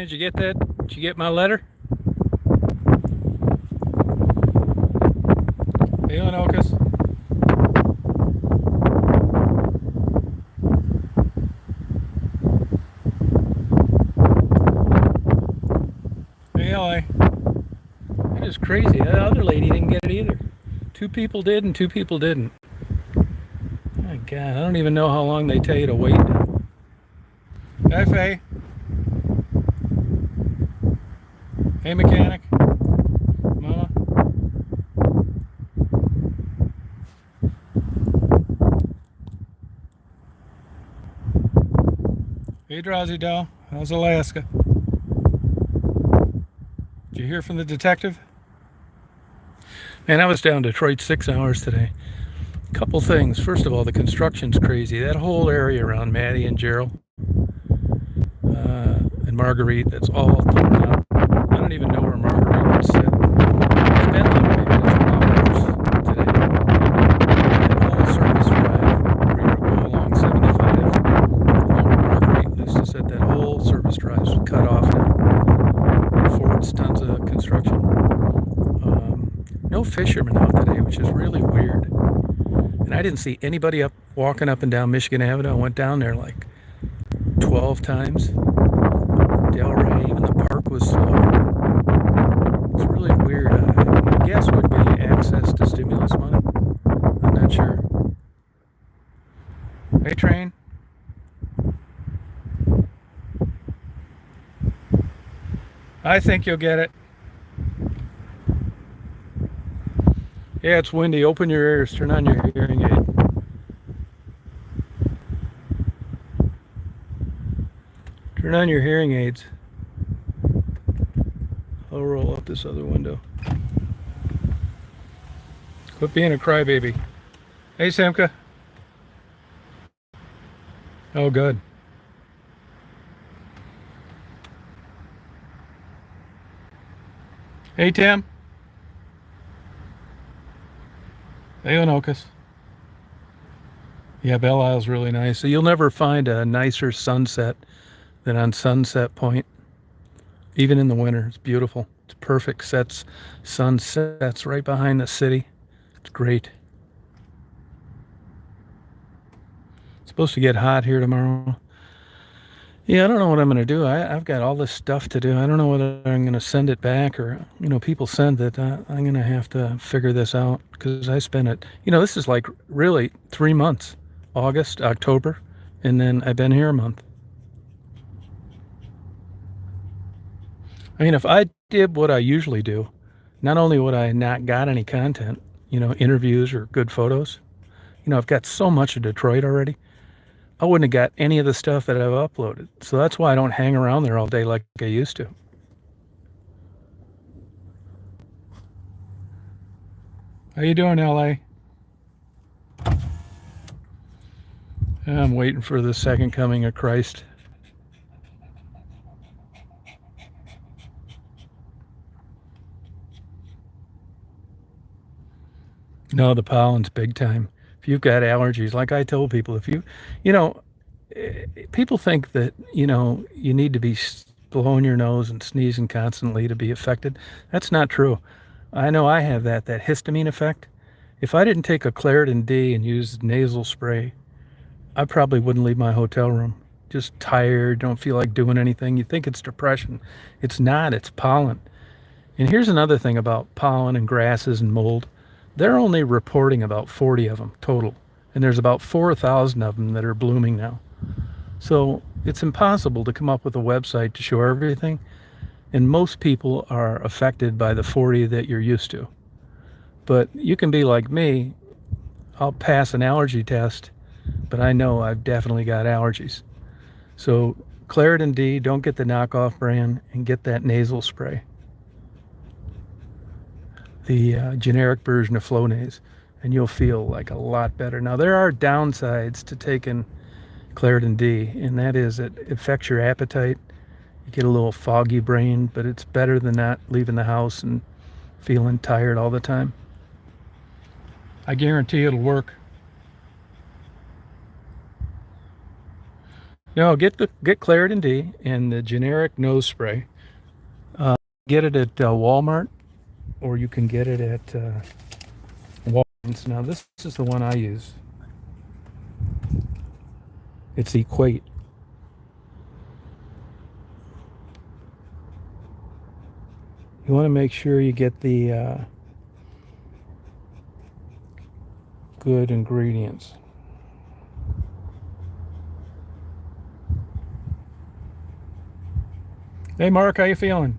Brian, did you get that? Did you get my letter? Feeling Ocus? Hey, that is crazy. That other lady didn't get it either. 2 people did and 2 people didn't. My God, I don't even know how long they tell you to wait. Hi, Faye. Hey, mechanic. Mama. Hey, Drowsy Doll. How's Alaska? Did you hear from the detective? Man, I was down Detroit 6 hours today. Couple things. First of all, the construction's crazy. That whole area around Maddie and Gerald and Marguerite, that's all torn up. I don't even know where Marguerite would sit. It's been that way, but it's a lot worse today. That whole service drive where you go along 75, along where Marguerite used to sit, that whole service drive's cut off now. Ford's tons of construction. No fishermen out today, which is really weird. And I didn't see anybody walking up and down Michigan Avenue. I went down there like 12 times. Delray, even the park was slow. It's really weird. My guess would be access to stimulus money. I'm not sure. Hey, train. I think you'll get it. Yeah, it's windy. Open your ears. Turn on your hearing aid. Turn on your hearing aids. I'll roll up this other window. Quit being a crybaby. Hey, Samka. Oh, good. Hey, Tim. Hey, Onocus. Yeah, Belle Isle's really nice. So you'll never find a nicer sunset than on Sunset Point. Even in the winter, it's beautiful. It's perfect. Sun sets right behind the city. It's great. It's supposed to get hot here tomorrow. Yeah, I don't know what I'm going to do. I've got all this stuff to do. I don't know whether I'm going to send it back or, people send it. I'm going to have to figure this out because I spent it. This is like really 3 months. August, October, and then I've been here a month. I mean, if I did what I usually do, not only would I not got any content, interviews or good photos, I've got so much of Detroit already. I wouldn't have got any of the stuff that I've uploaded. So that's why I don't hang around there all day like I used to. How you doing, LA? I'm waiting for the second coming of Christ. No, the pollen's big time. If you've got allergies, like I told people, people think that, you need to be blowing your nose and sneezing constantly to be affected. That's not true. I know I have that histamine effect. If I didn't take a Claritin D and use nasal spray, I probably wouldn't leave my hotel room. Just tired, don't feel like doing anything. You think it's depression. It's not, it's pollen. And here's another thing about pollen and grasses and mold. They're only reporting about 40 of them total. And there's about 4,000 of them that are blooming now. So it's impossible to come up with a website to show everything. And most people are affected by the 40 that you're used to. But you can be like me. I'll pass an allergy test, but I know I've definitely got allergies. So Claritin D, don't get the knockoff brand, and get that nasal spray. The generic version of Flonase, and you'll feel like a lot better. Now, there are downsides to taking Claritin D, and that is it affects your appetite. You get a little foggy brain, but it's better than not leaving the house and feeling tired all the time. I guarantee it'll work. No, get Claritin D and the generic nose spray. Get it at Walmart, or you can get it at Walgreens. Now this is the one I use. It's Equate. You want to make sure you get the good ingredients. Hey Mark, how you feeling?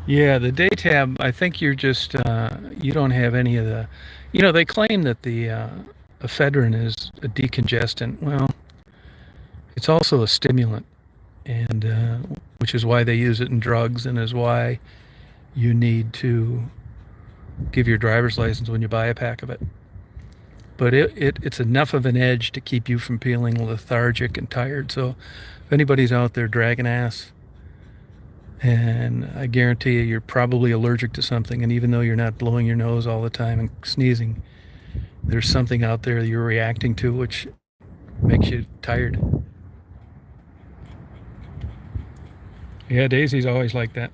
Yeah, the day tab, I think you're just, you don't have any of the, they claim that the ephedrine is a decongestant. Well, it's also a stimulant, and which is why they use it in drugs, and is why you need to give your driver's license when you buy a pack of it. But it's enough of an edge to keep you from feeling lethargic and tired. So if anybody's out there dragging ass, and I guarantee you, you're probably allergic to something, and even though you're not blowing your nose all the time and sneezing, there's something out there you're reacting to which makes you tired. Yeah, Daisy's always like that.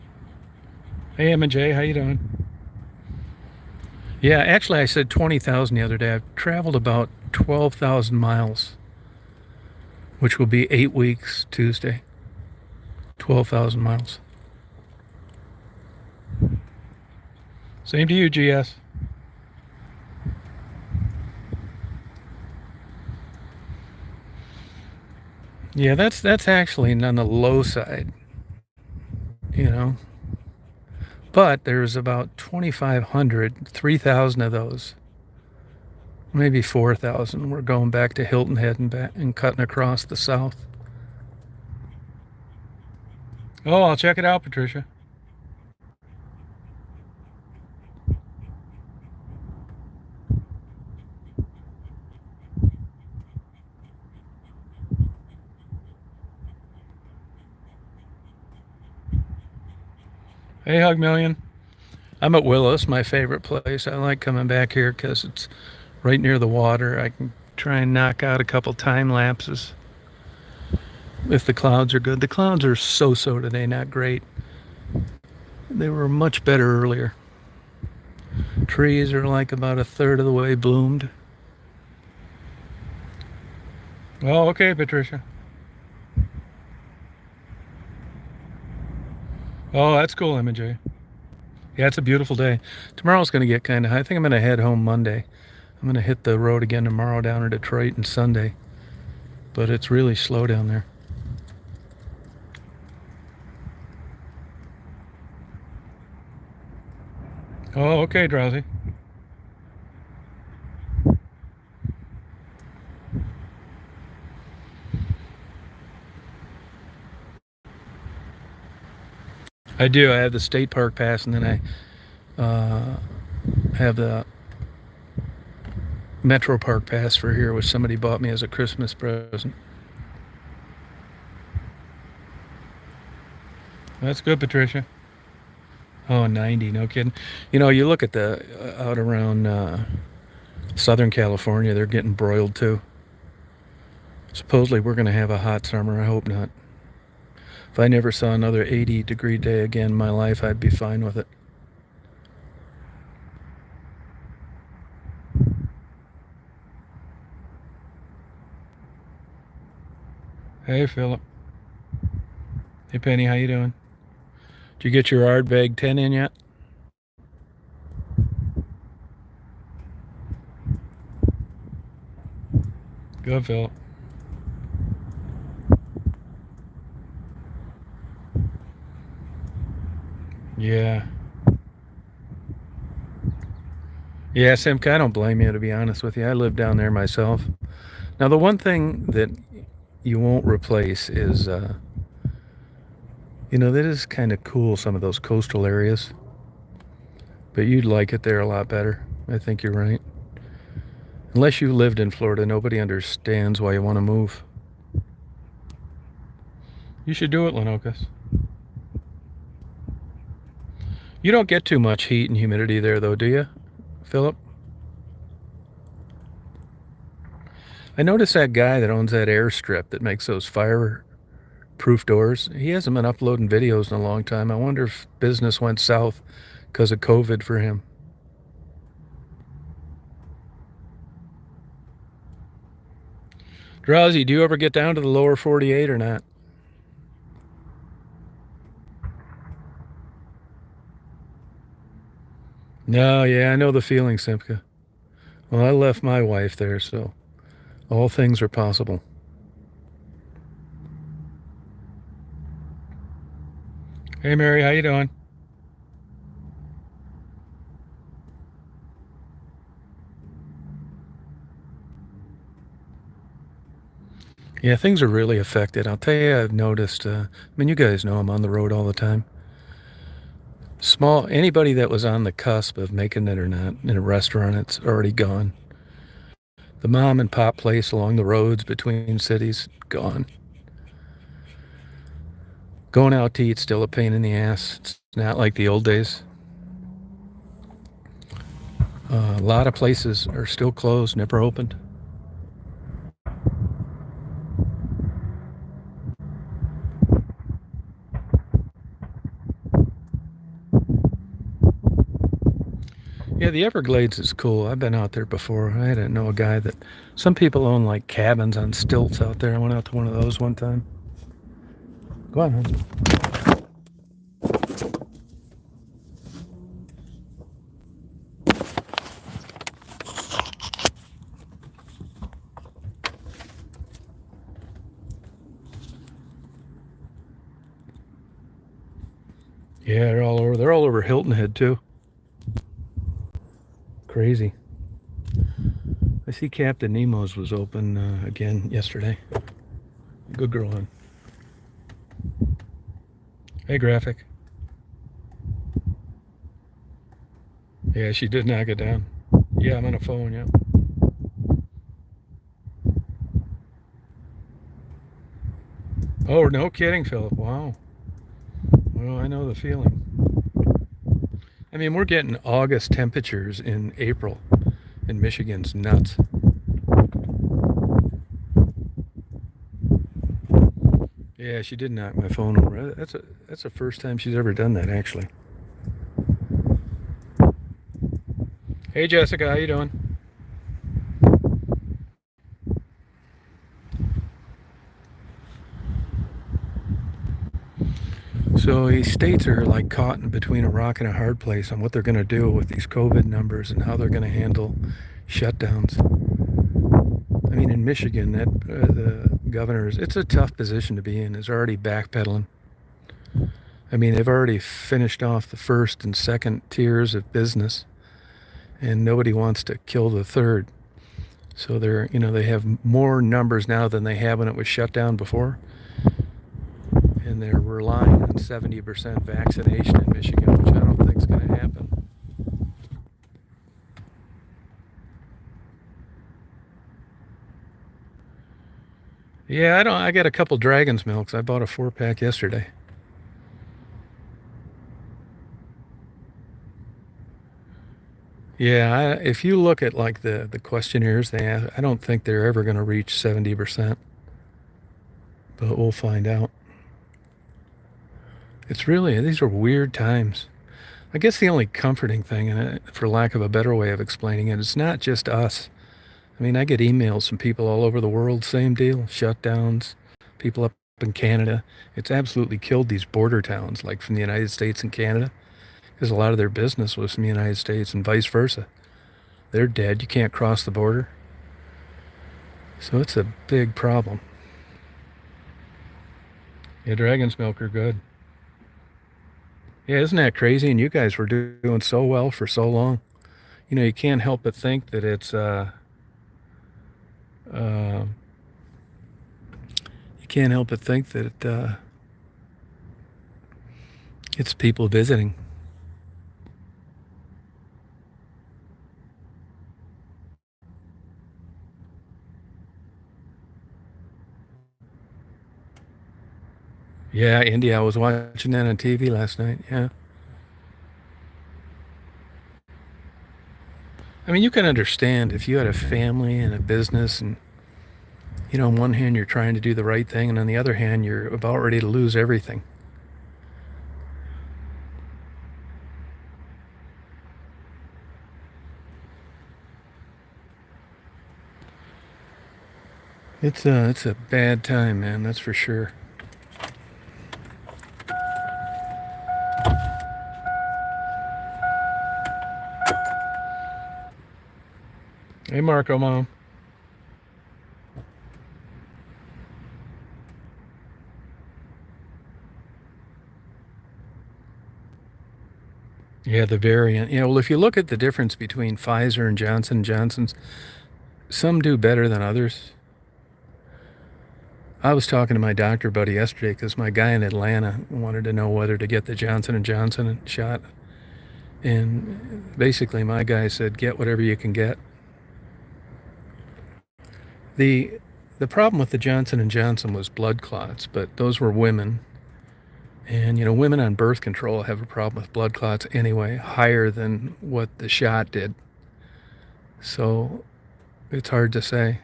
Hey, Emma J, how you doing? Yeah, actually, I said 20,000 the other day. I've traveled about 12,000 miles, which will be 8 weeks Tuesday. 12,000 miles. Same to you, GS. Yeah, that's actually on the low side, you know. But there's about 2,500, 3,000 of those, maybe 4,000. We're going back to Hilton Head and back and cutting across the south. Oh, I'll check it out, Patricia. Hey, Hug Million. I'm at Willis, my favorite place. I like coming back here because it's right near the water. I can try and knock out a couple time lapses if the clouds are good. The clouds are so-so today, not great. They were much better earlier. Trees are like about a third of the way bloomed. Oh, okay, Patricia. Oh, that's cool, MJ. Yeah, it's a beautiful day. Tomorrow's going to get kind of, I think I'm going to head home Monday. I'm going to hit the road again tomorrow down in Detroit and Sunday. But it's really slow down there. Oh, okay, Drowsy. I do. I have the state park pass, and then I have the Metro Park pass for here, which somebody bought me as a Christmas present. That's good, Patricia. Oh, 90, no kidding. You look at the out around Southern California, they're getting broiled too. Supposedly we're going to have a hot summer. I hope not. If I never saw another 80-degree day again in my life, I'd be fine with it. Hey, Philip. Hey, Penny, how you doing? Did you get your Ardbeg 10 in yet? Good, Philip. Yeah. Yeah, Simka, I don't blame you, to be honest with you. I live down there myself. Now, the one thing that you won't replace is, that is kind of cool, some of those coastal areas. But you'd like it there a lot better. I think you're right. Unless you lived in Florida, nobody understands why you want to move. You should do it, Lenokas. You don't get too much heat and humidity there, though, do you, Philip? I noticed that guy that owns that airstrip that makes those fireproof doors. He hasn't been uploading videos in a long time. I wonder if business went south because of COVID for him. Drowsy, do you ever get down to the lower 48 or not? No, yeah, I know the feeling, Simka. Well, I left my wife there, so all things are possible. Hey, Mary, how you doing? Yeah, things are really affected. I'll tell you, I've noticed. I mean, you guys know I'm on the road all the time. Small anybody that was on the cusp of making it or not in a restaurant, it's already gone. The mom and pop place along the roads between cities, gone. Going out to eat still a pain in the ass. It's not like the old days. A lot of places are still closed, never opened. Yeah, the Everglades is cool. I've been out there before. I didn't know a guy that. Some people own like cabins on stilts out there. I went out to one of those one time. Go on, hon. Yeah, they're all over. They're all over Hilton Head too. Crazy. I see Captain Nemo's was open again yesterday. Good girl, hon. Hey, graphic. Yeah, she did knock it down. Yeah, I'm on a phone. Yeah. Oh, no kidding, Philip. Wow. Well, I know the feeling. I mean, we're getting August temperatures in April, and Michigan's nuts. Yeah, she did knock my phone over. That's the first time she's ever done that, actually. Hey, Jessica, how you doing? So these states are like caught in between a rock and a hard place on what they're going to do with these COVID numbers and how they're going to handle shutdowns. I mean, in Michigan, that the governors, it's a tough position to be in. Is already backpedaling. I mean, they've already finished off the first and second tiers of business, and nobody wants to kill the third. So they have more numbers now than they had when it was shut down before, and they're relying on 70% vaccination in Michigan, which I don't think is going to happen. Yeah, I don't. I got a couple Dragon's Milks. I bought a 4-pack yesterday. Yeah, if you look at like the questionnaires they ask, I don't think they're ever going to reach 70%, but we'll find out. It's really these are weird times. I guess the only comforting thing, and for lack of a better way of explaining it, it's not just us. I mean, I get emails from people all over the world, same deal, shutdowns, people up in Canada. It's absolutely killed these border towns, like from the United States and Canada, because a lot of their business was from the United States and vice versa. They're dead. You can't cross the border. So it's a big problem. Yeah, Dragon's Milk are good. Yeah, isn't that crazy? And you guys were doing so well for so long. You can't help but think that uh, you can't help but think that it's people visiting. Yeah, India. I was watching that on TV last night. Yeah. I mean, you can understand if you had a family and a business, and on one hand you're trying to do the right thing, and on the other hand you're about ready to lose everything. It's a bad time, man. That's for sure. Hey, Marco, mom. Yeah, the variant. Well, if you look at the difference between Pfizer and Johnson & Johnson's, some do better than others. I was talking to my doctor buddy yesterday because my guy in Atlanta wanted to know whether to get the Johnson & Johnson shot. And basically my guy said, get whatever you can get. The the problem with the Johnson & Johnson was blood clots, but those were women. And women on birth control have a problem with blood clots anyway, higher than what the shot did. So it's hard to say.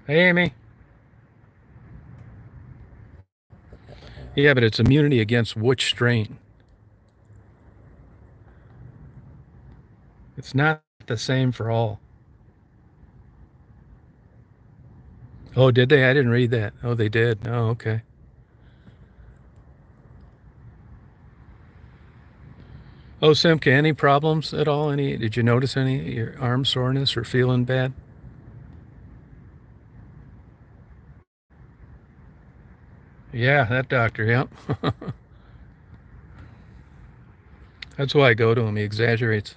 Hey, Amy. Yeah, but it's immunity against which strain? It's not the same for all. Oh, did they? I didn't read that. Oh, they did. Oh, okay. Oh, Simca, any problems at all? Did you notice any your arm soreness or feeling bad? Yeah, that doctor, yep. That's why I go to him. He exaggerates.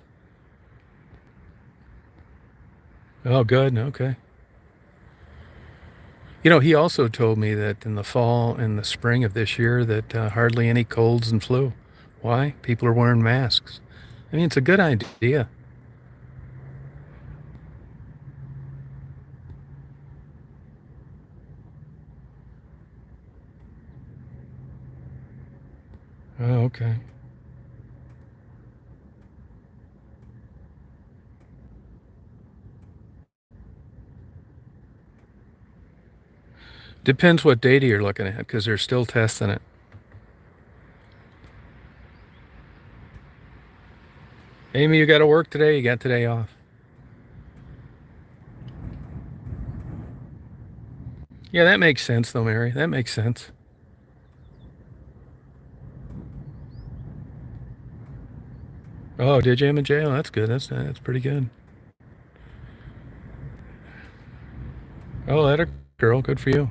Oh, good. Okay. He also told me that in the fall and the spring of this year that hardly any colds and flu. Why? People are wearing masks. I mean, it's a good idea. Oh, okay. Depends what data you're looking at because they're still testing it. Amy, you got to work today? You got today off? Yeah, that makes sense, though, Mary. That makes sense. Oh, did you in jail? That's good. That's pretty good. Oh, that a girl. Good for you.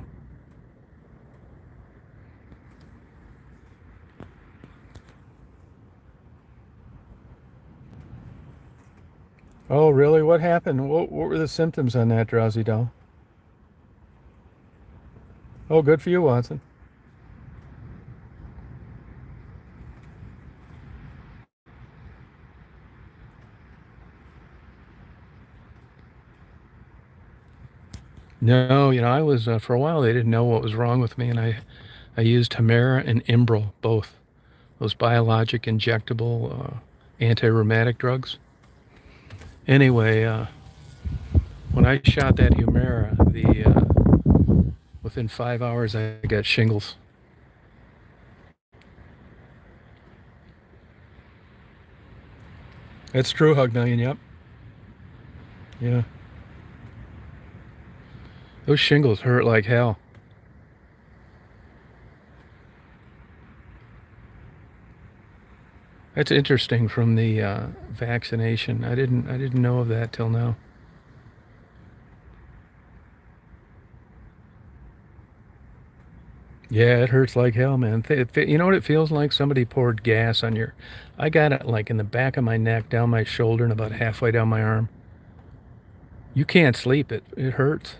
Oh, really? What happened? What were the symptoms on that drowsy doll? Oh, good for you, Watson. No, I was for a while. They didn't know what was wrong with me, and I used Humira and Imbrel, both those biologic injectable anti-rheumatic drugs. Anyway, when I shot that Humira, the within 5 hours I got shingles. That's true, Hug Million. Yep. Yeah. Those shingles hurt like hell. That's interesting from the vaccination. I didn't know of that till now. Yeah, it hurts like hell, man. You know what it feels like? Somebody poured gas on your. I got it like in the back of my neck, down my shoulder, and about halfway down my arm. You can't sleep. It hurts.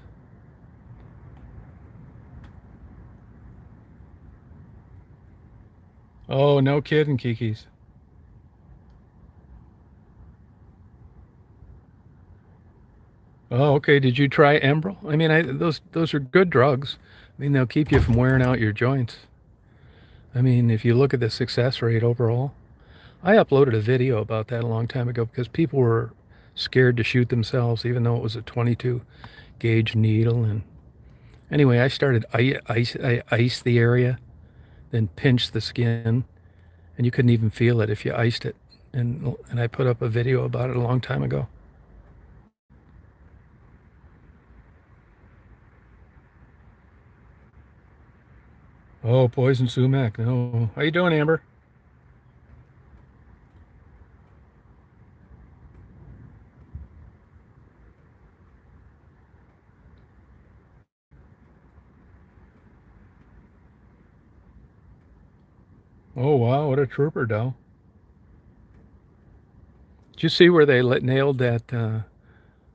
Oh, no kidding, Kiki's. Oh, okay. Did you try Enbrel? I mean, those are good drugs. I mean, they'll keep you from wearing out your joints. I mean, if you look at the success rate overall, I uploaded a video about that a long time ago because people were scared to shoot themselves, even though it was a 22 gauge needle. And anyway, I started I iced the area, then pinched the skin, and you couldn't even feel it if you iced it. And I put up a video about it a long time ago. Oh, poison sumac. No. How you doing, Amber? Oh, wow, what a trooper, Dell. Did you see where they nailed that?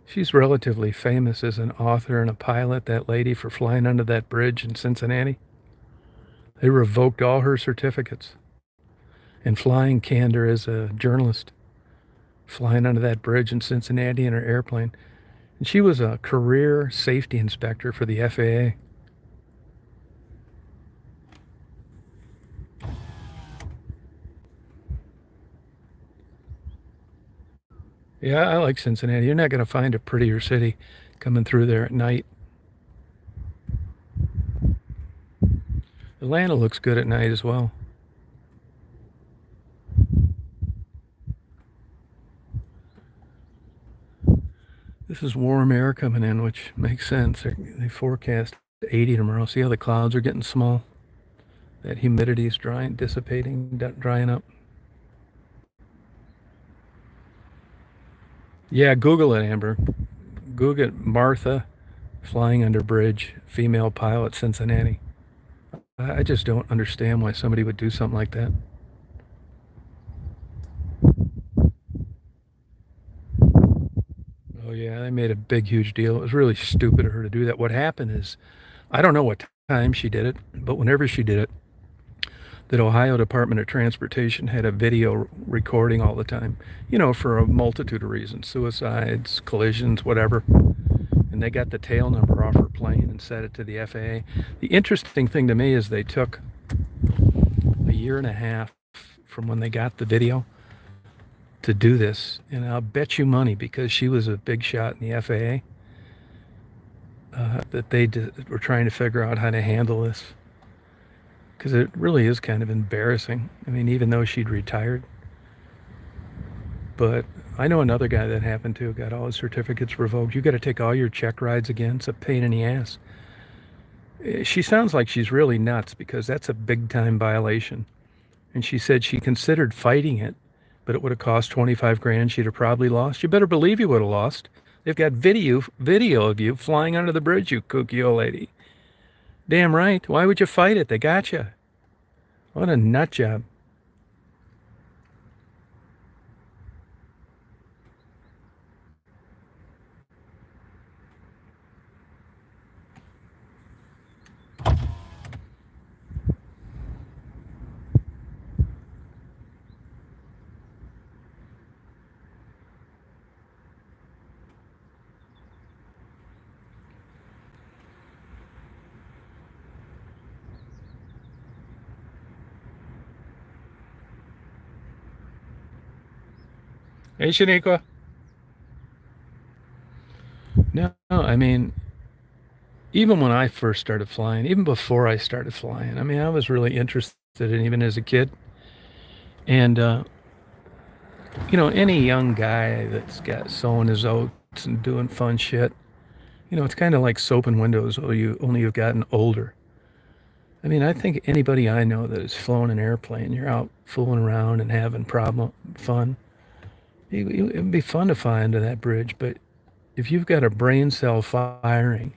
She's relatively famous as an author and a pilot, that lady, for flying under that bridge in Cincinnati. They revoked all her certificates and flying candor as a journalist, flying under that bridge in Cincinnati in her airplane. And she was a career safety inspector for the FAA. Yeah, I like Cincinnati. You're not going to find a prettier city coming through there at night. Atlanta looks good at night as well. This is warm air coming in, which makes sense. They forecast 80 tomorrow. See how the clouds are getting small? That humidity is drying, dissipating, drying up. Yeah, Google it, Amber. Google it, Martha flying under bridge, female pilot, Cincinnati. I just don't understand why somebody would do something like that. Oh, yeah, they made a big, huge deal. It was really stupid of her to do that. What happened is, I don't know what time she did it, but whenever she did it, the Ohio Department of Transportation had a video recording all the time, for a multitude of reasons, suicides, collisions, whatever. And they got the tail number off her plane and set it to the FAA. The interesting thing to me is they took a year and a half from when they got the video to do this. And I'll bet you money, because she was a big shot in the FAA, that they were trying to figure out how to handle this. Because it really is kind of embarrassing. I mean, even though she'd retired. But I know another guy that happened to, got all his certificates revoked. You got to take all your check rides again. It's a pain in the ass. She sounds like she's really nuts, because that's a big time violation. And she said she considered fighting it, but it would have cost 25 grand. She'd have probably lost. You better believe you would have lost. They've got video of you flying under the bridge, you kooky old lady. Damn right. Why would you fight it? They got you. What a nut job. Hey, Shaniqua. No, I mean, even when I first started flying, even before I started flying, I mean, I was really interested in, even as a kid. And, any young guy that's got sowing his oats and doing fun shit, it's kind of like soap and windows, only you've gotten older. I mean, I think anybody I know that has flown an airplane, you're out fooling around and having fun. It'd be fun to fly under that bridge, but if you've got a brain cell firing,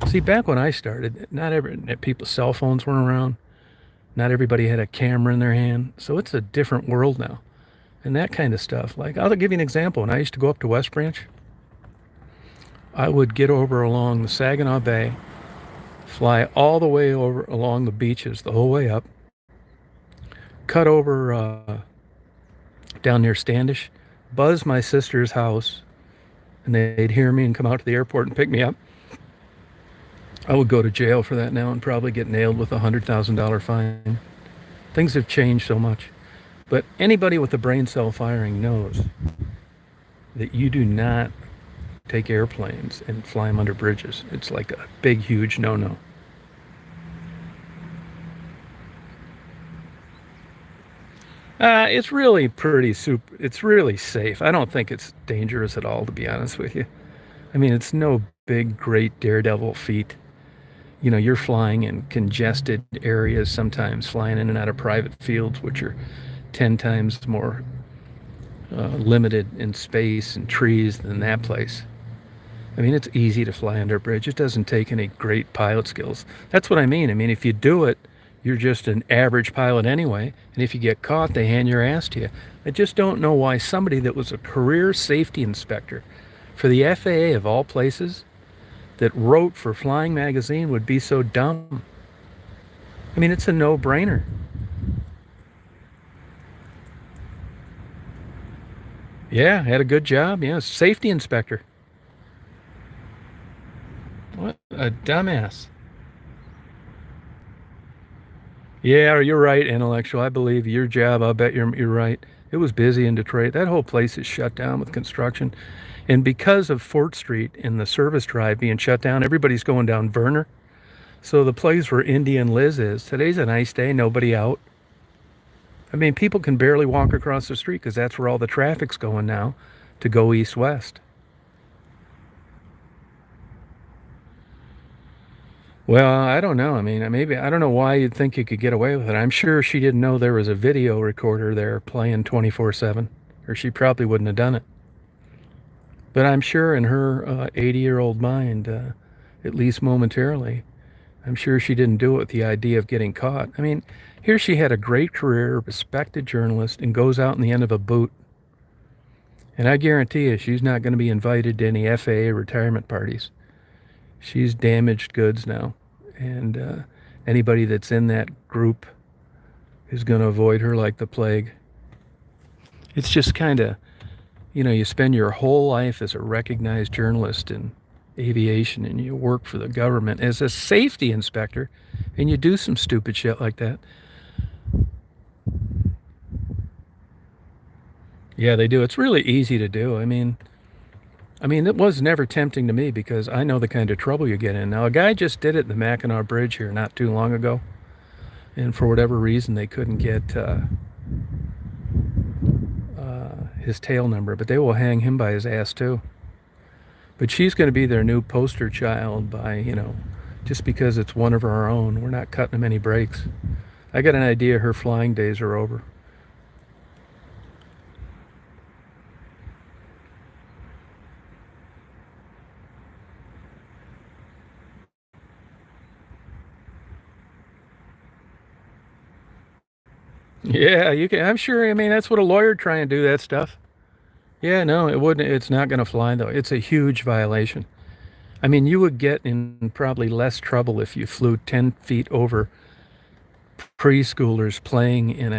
see, back when I started, not people's cell phones weren't around. Not everybody had a camera in their hand, so it's a different world now, and that kind of stuff. Like, I'll give you an example. When I used to go up to West Branch, I would get over along the Saginaw Bay, fly all the way over along the beaches, the whole way up, cut over down near Standish, buzz my sister's house, and they'd hear me and come out to the airport and pick me up. I would go to jail for that now and probably get nailed with a $100,000 fine. Things have changed so much. But anybody with a brain cell firing knows that you do not take airplanes and fly them under bridges. It's like a big, huge no-no. It's really pretty super. It's really safe. I don't think it's dangerous at all, to be honest with you. I mean, it's no big, great daredevil feat. You know, you're flying in congested areas, sometimes flying in and out of private fields, which are 10 times more limited in space and trees than that place. I mean, it's easy to fly under a bridge. It doesn't take any great pilot skills. That's what I mean. I mean, if you do it, you're just an average pilot anyway. And if you get caught, they hand your ass to you. I just don't know why somebody that was a career safety inspector for the FAA of all places that wrote for Flying Magazine would be so dumb. I mean, it's a no-brainer. Yeah, had a good job. Yeah, safety inspector. What a dumbass. Yeah, you're right, intellectual. I believe your job. I'll bet you're right. It was busy in Detroit. That whole place is shut down with construction. And because of Fort Street and the service drive being shut down, everybody's going down Verner. So the place where Indy and Liz is, today's a nice day, nobody out. I mean, people can barely walk across the street because that's where all the traffic's going now to go east-west. Well, I don't know. I mean, maybe I don't know why you'd think you could get away with it. I'm sure she didn't know there was a video recorder there playing 24/7, or she probably wouldn't have done it. But I'm sure in her 80-year-old mind, at least momentarily, I'm sure she didn't do it with the idea of getting caught. I mean, here she had a great career, respected journalist, and goes out in the end of a boot. And I guarantee you, she's not going to be invited to any FAA retirement parties. She's damaged goods now. And anybody that's in that group is going to avoid her like the plague. It's just kind of, you know, you spend your whole life as a recognized journalist in aviation and you work for the government as a safety inspector and you do some stupid shit like that. Yeah, they do. It's really easy to do. I mean, it was never tempting to me because I know the kind of trouble you get in. Now, a guy just did it at the Mackinac Bridge here not too long ago, and for whatever reason, they couldn't get his tail number, but they will hang him by his ass too. But she's going to be their new poster child by, you know, just because it's one of our own. We're not cutting him any breaks. I got an idea her flying days are over. Yeah, you can. I'm sure. I mean, that's what a lawyer trying to do that stuff. Yeah, no, it wouldn't. It's not going to fly though. It's a huge violation. I mean, you would get in probably less trouble if you flew 10 feet over preschoolers playing on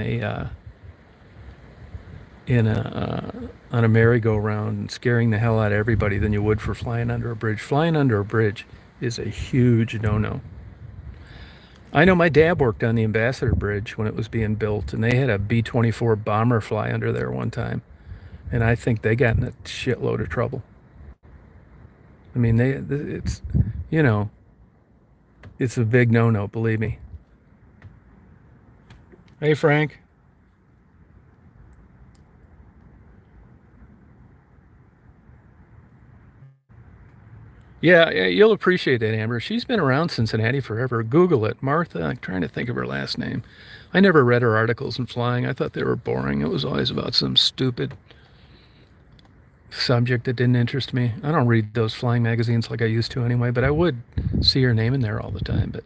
a merry-go-round and scaring the hell out of everybody than you would for flying under a bridge. Flying under a bridge is a huge no-no. I know my dad worked on the Ambassador Bridge when it was being built, and they had a B-24 bomber fly under there one time, and I think they got in a shitload of trouble. I mean, it's, you know, it's a big no-no, believe me. Hey, Frank. Yeah, you'll appreciate that, Amber. She's been around Cincinnati forever. Google it. Martha, I'm trying to think of her last name. I never read her articles in flying. I thought they were boring. It was always about some stupid subject that didn't interest me. I don't read those flying magazines like I used to anyway, but I would see her name in there all the time. But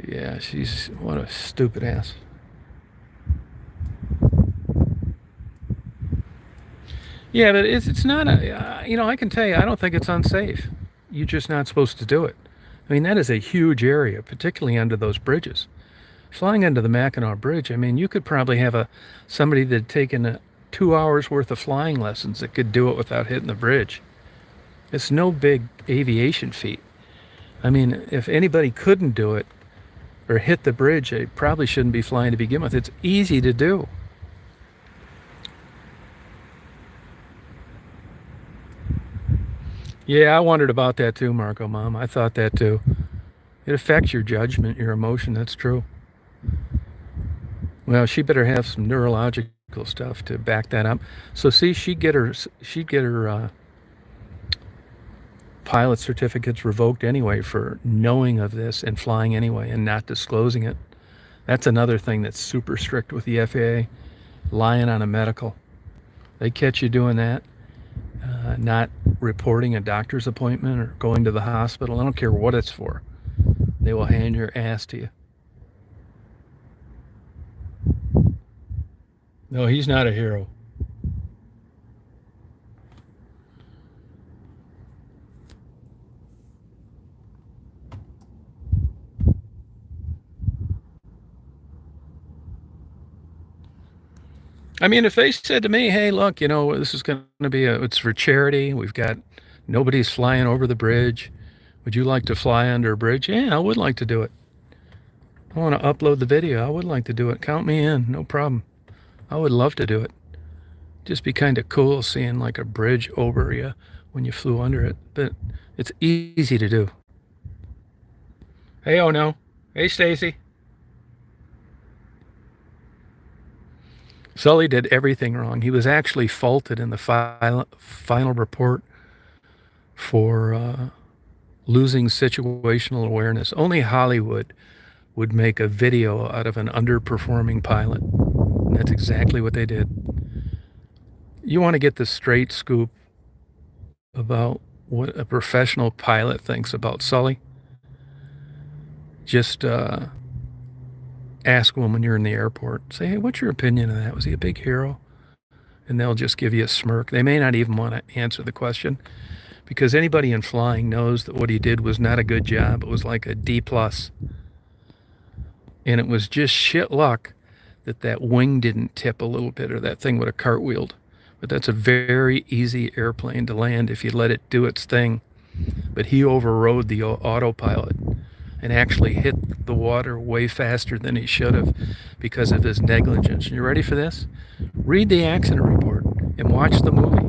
yeah, she's what a stupid ass. Yeah, but it's not a, you know, I can tell you, I don't think it's unsafe. You're just not supposed to do it. I mean, that is a huge area, particularly under those bridges. Flying under the Mackinac Bridge, I mean, you could probably have somebody that had taken 2 hours worth of flying lessons that could do it without hitting the bridge. It's no big aviation feat. I mean, if anybody couldn't do it, or hit the bridge, they probably shouldn't be flying to begin with. It's easy to do. Yeah, I wondered about that too, Marco, Mom. I thought that too. It affects your judgment, your emotion. That's true. Well, she better have some neurological stuff to back that up. So see, she'd get her pilot certificates revoked anyway for knowing of this and flying anyway and not disclosing it. That's another thing that's super strict with the FAA, lying on a medical. They catch you doing that, not reporting a doctor's appointment or going to the hospital. I don't care what it's for. They will hand your ass to you. No, he's not a hero. I mean, if they said to me, hey, look, this is going to be it's for charity. We've got nobody's flying over the bridge. Would you like to fly under a bridge? Yeah, I would like to do it. I want to upload the video. I would like to do it. Count me in. No problem. I would love to do it. Just be kind of cool seeing like a bridge over you when you flew under it. But it's easy to do. Hey, oh no. Hey, Stacy. Sully did everything wrong. He was actually faulted in the final report for losing situational awareness. Only Hollywood would make a video out of an underperforming pilot. And that's exactly what they did. You want to get the straight scoop about what a professional pilot thinks about Sully? Just ask them when you're in the airport. Say, hey, what's your opinion of that? Was he a big hero? And they'll just give you a smirk. They may not even want to answer the question because anybody in flying knows that what he did was not a good job. It was like a D+. And it was just shit luck that wing didn't tip a little bit or that thing would have cartwheeled. But that's a very easy airplane to land if you let it do its thing. But he overrode the autopilot and actually hit the water way faster than he should have because of his negligence. You ready for this? Read the accident report and watch the movie.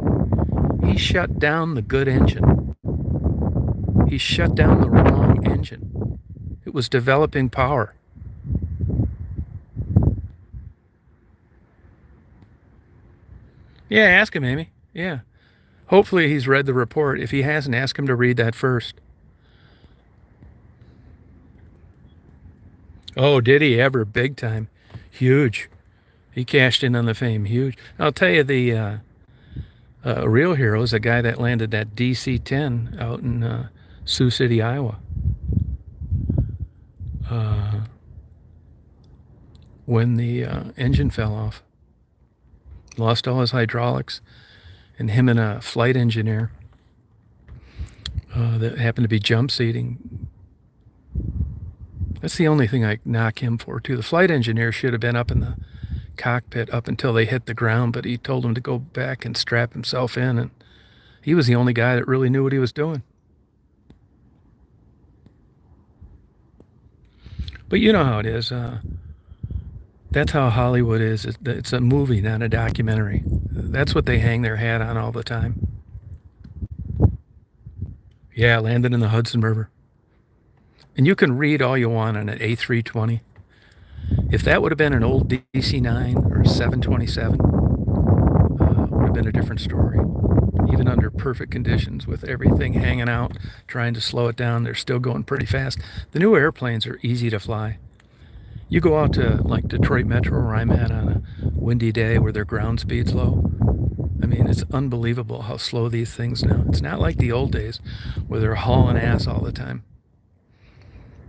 He shut down the good engine. He shut down the wrong engine. It was developing power. Yeah, ask him, Amy. Yeah. Hopefully he's read the report. If he hasn't, ask him to read that first. Oh, did he ever? Big time. Huge. He cashed in on the fame. Huge. I'll tell you, the real hero is a guy that landed that DC-10 out in Sioux City, Iowa. When the engine fell off. Lost all his hydraulics. And him and a flight engineer that happened to be jump seating. That's the only thing I knock him for, too. The flight engineer should have been up in the cockpit up until they hit the ground, but he told him to go back and strap himself in, and he was the only guy that really knew what he was doing. But you know how it is. That's how Hollywood is. It's a movie, not a documentary. That's what they hang their hat on all the time. Yeah, landed in the Hudson River. And you can read all you want on an A320. If that would have been an old DC-9 or a 727, would have been a different story. Even under perfect conditions with everything hanging out, trying to slow it down, they're still going pretty fast. The new airplanes are easy to fly. You go out to like Detroit Metro where I'm at on a windy day where their ground speed's low. I mean, it's unbelievable how slow these things now. It's not like the old days where they're hauling ass all the time.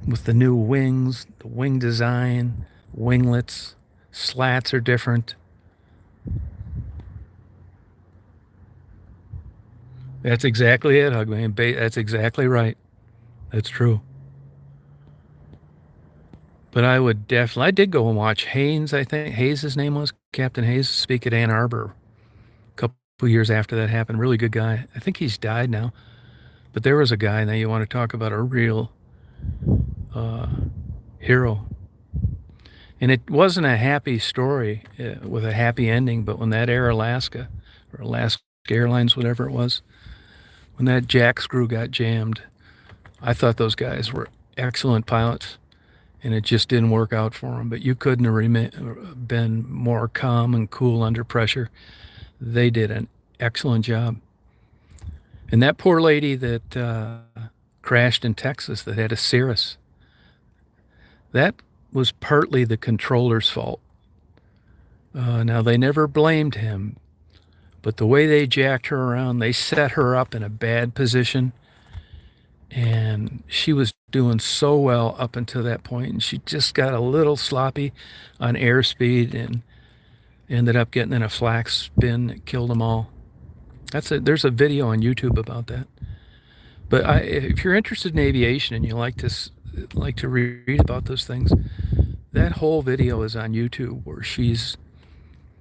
With the new wings, the wing design, winglets, slats are different. That's exactly it, Hugman. That's exactly right. That's true. But I did go and watch Haynes, I think. Hayes, his name was, Captain Hayes, speak at Ann Arbor a couple years after that happened. Really good guy. I think he's died now. But there was a guy, now you want to talk about a real hero. And it wasn't a happy story with a happy ending, but when that Air Alaska, or Alaska Airlines, whatever it was, when that jack screw got jammed, I thought those guys were excellent pilots, and it just didn't work out for them. But you couldn't have been more calm and cool under pressure. They did an excellent job. And that poor lady that crashed in Texas that had a Cirrus, that was partly the controller's fault. Now, they never blamed him, but the way they jacked her around, they set her up in a bad position. And she was doing so well up until that point, and she just got a little sloppy on airspeed and ended up getting in a flak spin that killed them all. There's a video on YouTube about that. But if you're interested in aviation and you like to read about those things, that whole video is on YouTube where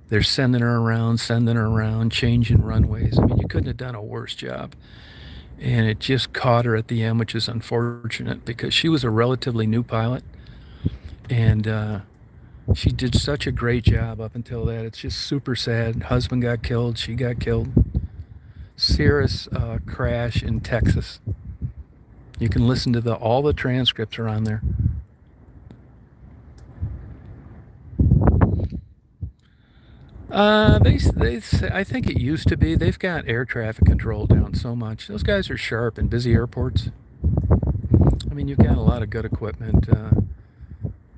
they're sending her around, changing runways. I mean, you couldn't have done a worse job. And it just caught her at the end, which is unfortunate because she was a relatively new pilot. And she did such a great job up until that. It's just super sad. Husband got killed. She got killed. Cirrus crash in Texas. You can listen to all the transcripts are on there. I think it used to be. They've got air traffic control down so much. Those guys are sharp in busy airports. I mean, you've got a lot of good equipment.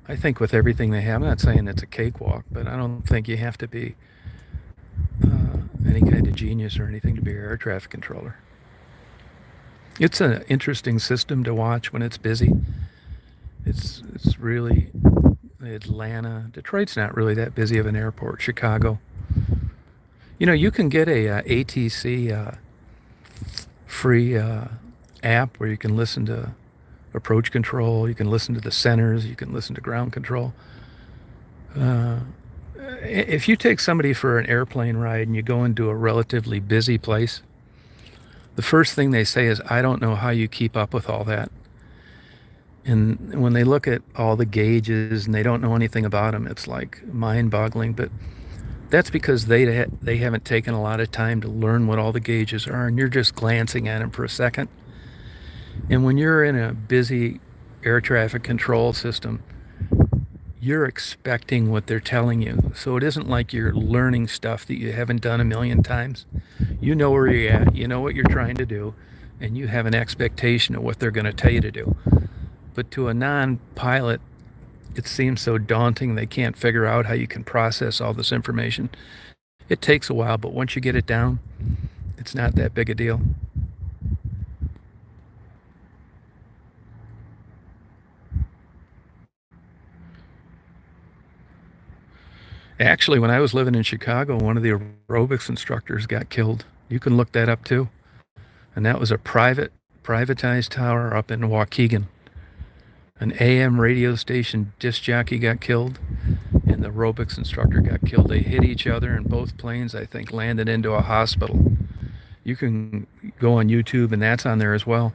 I think with everything they have, I'm not saying it's a cakewalk, but I don't think you have to be any kind of genius or anything to be an air traffic controller. It's an interesting system to watch when it's busy. It's really Atlanta. Detroit's not really that busy of an airport. Chicago. You know, you can get a ATC free app where you can listen to approach control. You can listen to the centers. You can listen to ground control. If you take somebody for an airplane ride and you go into a relatively busy place, the first thing they say is, I don't know how you keep up with all that. And when they look at all the gauges and they don't know anything about them, it's like mind-boggling. But that's because they haven't taken a lot of time to learn what all the gauges are, and you're just glancing at them for a second. And when you're in a busy air traffic control system, you're expecting what they're telling you. So it isn't like you're learning stuff that you haven't done a million times. You know where you're at, you know what you're trying to do, and you have an expectation of what they're going to tell you to do. But to a non-pilot, it seems so daunting they can't figure out how you can process all this information. It takes a while, but once you get it down, it's not that big a deal. Actually, when I was living in Chicago, one of the aerobics instructors got killed. You can look that up too. And that was a privatized tower up in Waukegan. An AM radio station disc jockey got killed, and the aerobics instructor got killed. They hit each other, and both planes, I think, landed into a hospital. You can go on YouTube, and that's on there as well.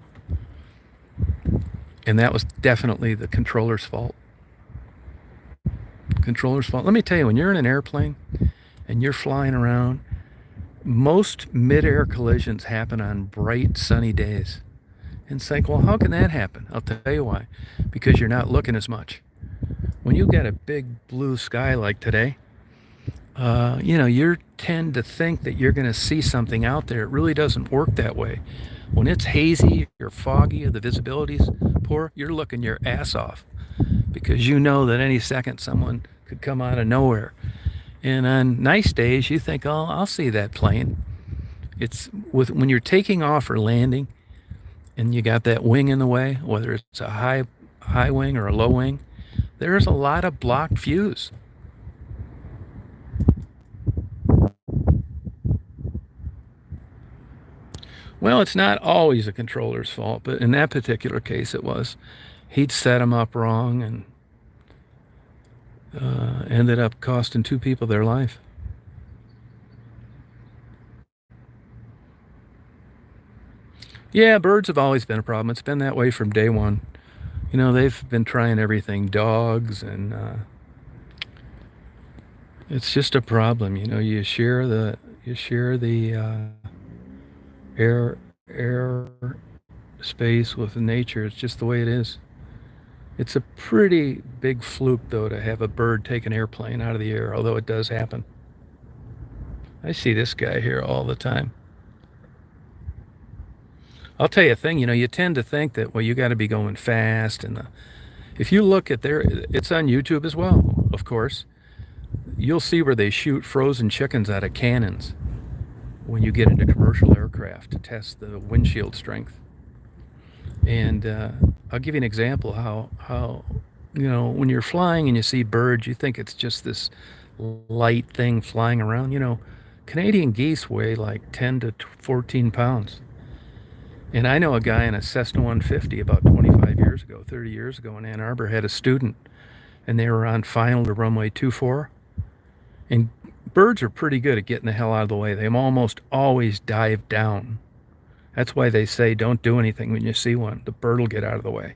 And that was definitely the controller's fault. Controller's fault. Let me tell you, when you're in an airplane and you're flying around, most mid-air collisions happen on bright, sunny days. And it's like, well, how can that happen? I'll tell you why. Because you're not looking as much. When you've got a big blue sky like today, you tend to think that you're going to see something out there. It really doesn't work that way. When it's hazy or foggy or the visibility's poor, you're looking your ass off because you know that any second someone could come out of nowhere. And on nice days, you think, oh, I'll see that plane. When you're taking off or landing, and you got that wing in the way, whether it's a high wing or a low wing, there's a lot of blocked views. Well, it's not always a controller's fault, but in that particular case it was. He'd set them up wrong and ended up costing 2 people their life. Yeah, birds have always been a problem. It's been that way from day one. They've been trying everything, dogs, and it's just a problem. You share the air space with nature. It's just the way it is. It's a pretty big fluke, though, to have a bird take an airplane out of the air, although it does happen. I see this guy here all the time. I'll tell you a thing, you tend to think that, well, you got to be going fast. And if you look at it's on YouTube as well, of course. You'll see where they shoot frozen chickens out of cannons when you get into commercial aircraft to test the windshield strength. And I'll give you an example how when you're flying and you see birds, you think it's just this light thing flying around. Canadian geese weigh like 10 to 14 pounds. And I know a guy in a Cessna 150 about 25 years ago, 30 years ago in Ann Arbor had a student, and they were on final to runway 24. And birds are pretty good at getting the hell out of the way. They almost always dive down. That's why they say don't do anything when you see one. The bird will get out of the way.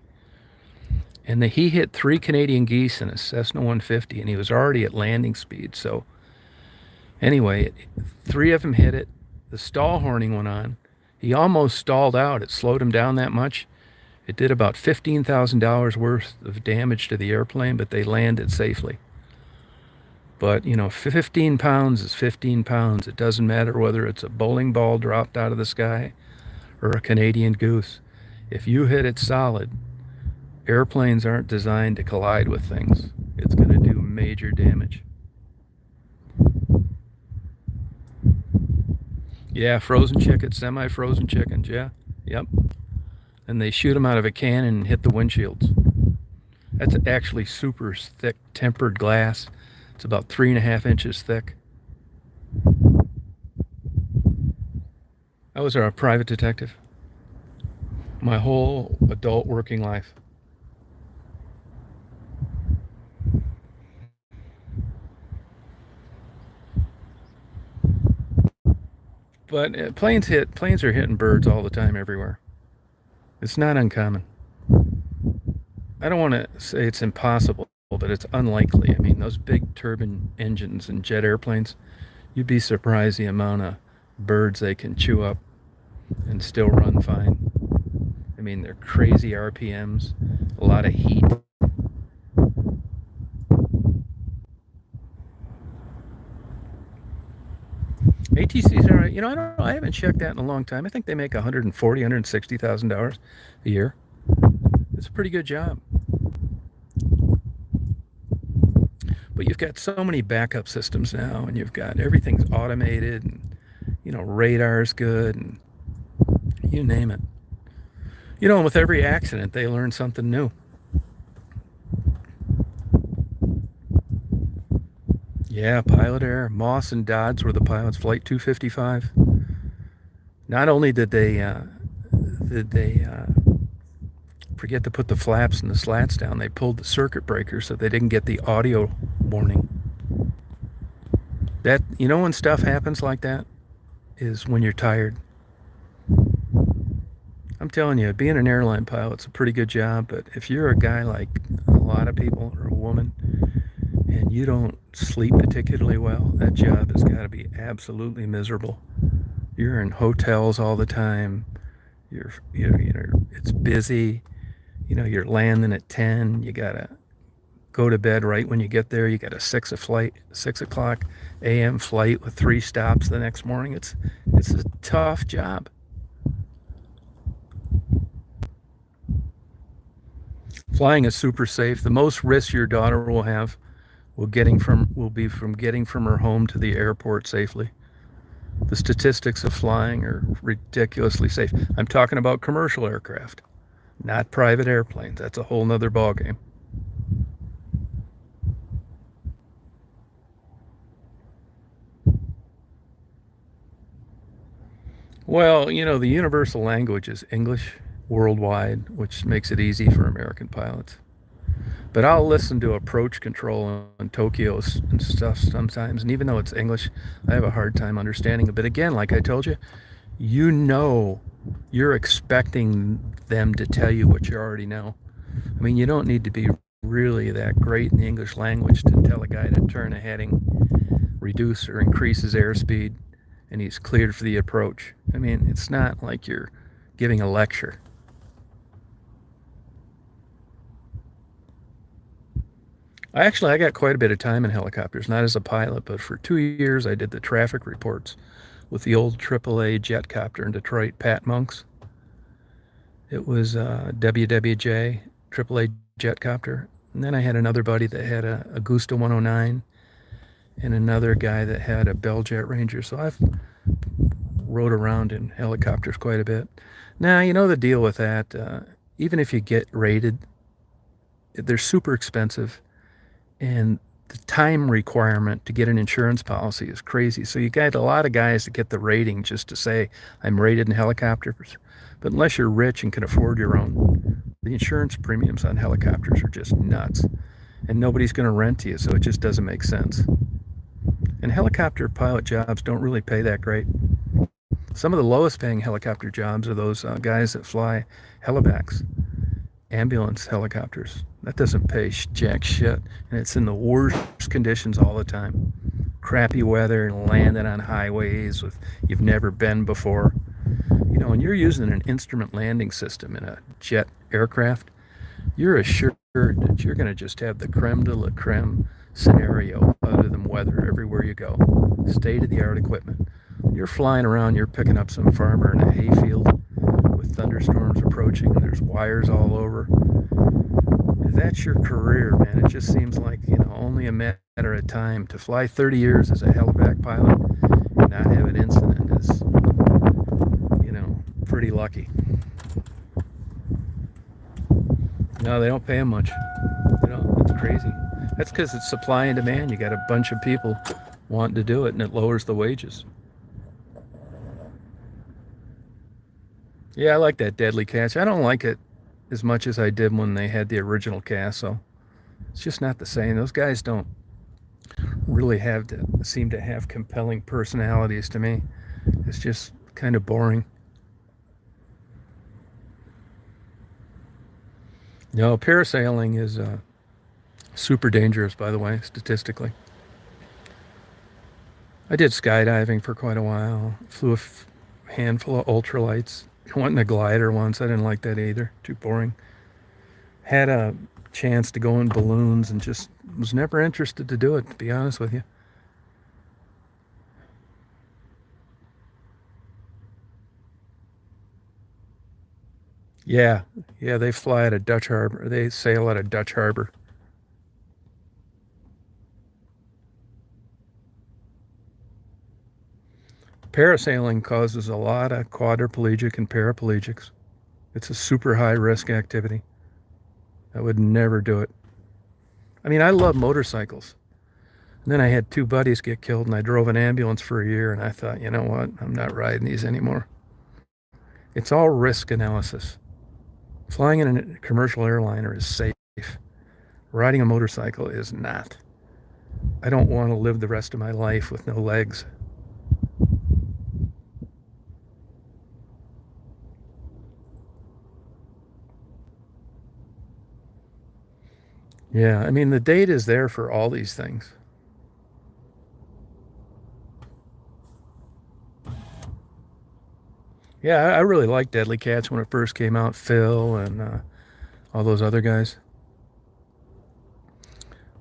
And he hit 3 Canadian geese in a Cessna 150, and he was already at landing speed. So anyway, 3 of them hit it. The stall horning went on. He almost stalled out. It slowed him down that much. It did about $15,000 worth of damage to the airplane, but they landed safely. But, 15 pounds is 15 pounds. It doesn't matter whether it's a bowling ball dropped out of the sky or a Canadian goose. If you hit it solid, airplanes aren't designed to collide with things. It's going to do major damage. Yeah, frozen chickens, semi-frozen chickens, yeah. Yep. And they shoot them out of a cannon and hit the windshields. That's actually super thick tempered glass. It's about 3.5 inches thick. I was a private detective my whole adult working life. But planes are hitting birds all the time everywhere. It's not uncommon. I don't want to say it's impossible, but it's unlikely. I mean, those big turbine engines and jet airplanes, you'd be surprised the amount of birds they can chew up and still run fine. I mean, they're crazy RPMs, a lot of heat. ATCs are, I don't know, I haven't checked that in a long time. I think they make $140,000, $160,000 a year. It's a pretty good job. But you've got so many backup systems now, and you've got everything's automated, and radar's good, and you name it. And with every accident, they learn something new. Yeah, pilot error. Moss and Dodds were the pilots, Flight 255. Not only did they forget to put the flaps and the slats down, they pulled the circuit breaker so they didn't get the audio warning. That when stuff happens like that is when you're tired. I'm telling you, being an airline pilot's a pretty good job, but if you're a guy like a lot of people or a woman and you don't sleep particularly well, that job has got to be absolutely miserable. You're in hotels all the time. It's busy. You're landing at 10. You gotta go to bed right when you get there. You got a 6 o'clock a.m. flight with 3 stops the next morning. It's a tough job. Flying is super safe. The most risk your daughter will have will be from getting from her home to the airport safely. The statistics of flying are ridiculously safe. I'm talking about commercial aircraft, not private airplanes. That's a whole nother ballgame. Well, the universal language is English worldwide, which makes it easy for American pilots. But I'll listen to approach control in Tokyo and stuff sometimes, and even though it's English, I have a hard time understanding it. But again, like I told you, you're expecting them to tell you what you already know. I mean, you don't need to be really that great in the English language to tell a guy to turn a heading, reduce or increase his airspeed, and he's cleared for the approach. I mean, it's not like you're giving a lecture. I got quite a bit of time in helicopters, not as a pilot, but for 2 years I did the traffic reports with the old AAA jet copter in Detroit, Pat Monk's. It was WWJ, AAA jet copter. And then I had another buddy that had a Augusta 109 and another guy that had a Bell Jet Ranger. So I've rode around in helicopters quite a bit. Now, you know the deal with that. Even if you get rated, they're super expensive. And the time requirement to get an insurance policy is crazy. So you got a lot of guys that get the rating just to say, I'm rated in helicopters. But unless you're rich and can afford your own, the insurance premiums on helicopters are just nuts. And nobody's going to rent to you, so it just doesn't make sense. And helicopter pilot jobs don't really pay that great. Some of the lowest paying helicopter jobs are those guys that fly helivacs, ambulance helicopters. That doesn't pay jack shit, and it's in the worst conditions all the time. Crappy weather and landing on highways with you've never been before. You know, when you're using an instrument landing system in a jet aircraft, you're assured that you're going to just have the creme de la creme scenario other than weather everywhere you go. State-of-the-art equipment. You're flying around, you're picking up some farmer in a hayfield with thunderstorms approaching and there's wires all over. That's your career, man. It just seems like, only a matter of time. To fly 30 years as a helivac pilot and not have an incident is, pretty lucky. No, they don't pay them much. It's crazy. That's because it's supply and demand. You got a bunch of people wanting to do it, and it lowers the wages. Yeah, I like that deadly catch. I don't like it as much as I did when they had the original cast, so it's just not the same. Those guys don't really seem to have compelling personalities to me. It's just kind of boring. No, parasailing is super dangerous, by the way, statistically. I did skydiving for quite a while. Flew a handful of ultralights. Went in a glider once. I didn't like that either. Too boring. Had a chance to go in balloons and just was never interested to do it, to be honest with you. Yeah, they fly out of Dutch Harbor. They sail out of Dutch Harbor. Parasailing causes a lot of quadriplegic and paraplegics. It's a super high risk activity. I would never do it. I mean, I love motorcycles. And then I had two buddies get killed, and I drove an ambulance for a year, and I thought, you know what? I'm not riding these anymore. It's all risk analysis. Flying in a commercial airliner is safe. Riding a motorcycle is not. I don't want to live the rest of my life with no legs. Yeah, I mean, the data is there for all these things. Yeah, I really liked Deadly Catch when it first came out. Phil and all those other guys.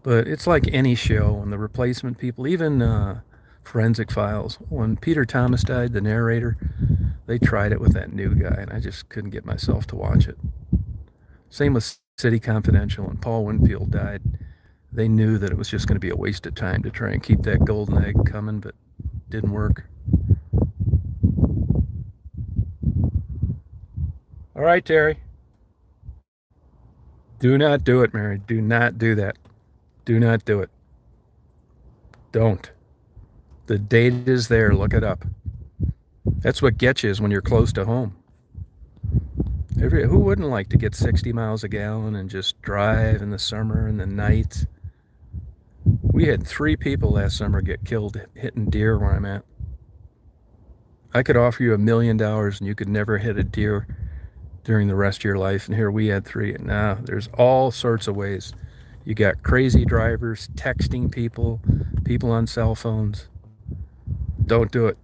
But it's like any show, and the replacement people, even Forensic Files. When Peter Thomas died, the narrator, they tried it with that new guy, and I just couldn't get myself to watch it. Same with City Confidential. When Paul Winfield died, they knew that it was just going to be a waste of time to try and keep that golden egg coming, but it didn't work. All right, Terry. Do not do it, Mary. Do not do that. Do not do it. Don't. The data is there. Look it up. That's what gets you is when you're close to home. Who wouldn't like to get 60 miles a gallon and just drive in the summer and the nights? We had 3 people last summer get killed hitting deer where I'm at. I could offer you $1 million and you could never hit a deer during the rest of your life, and here we had 3. Now, there's all sorts of ways. You got crazy drivers texting people, people on cell phones. Don't do it.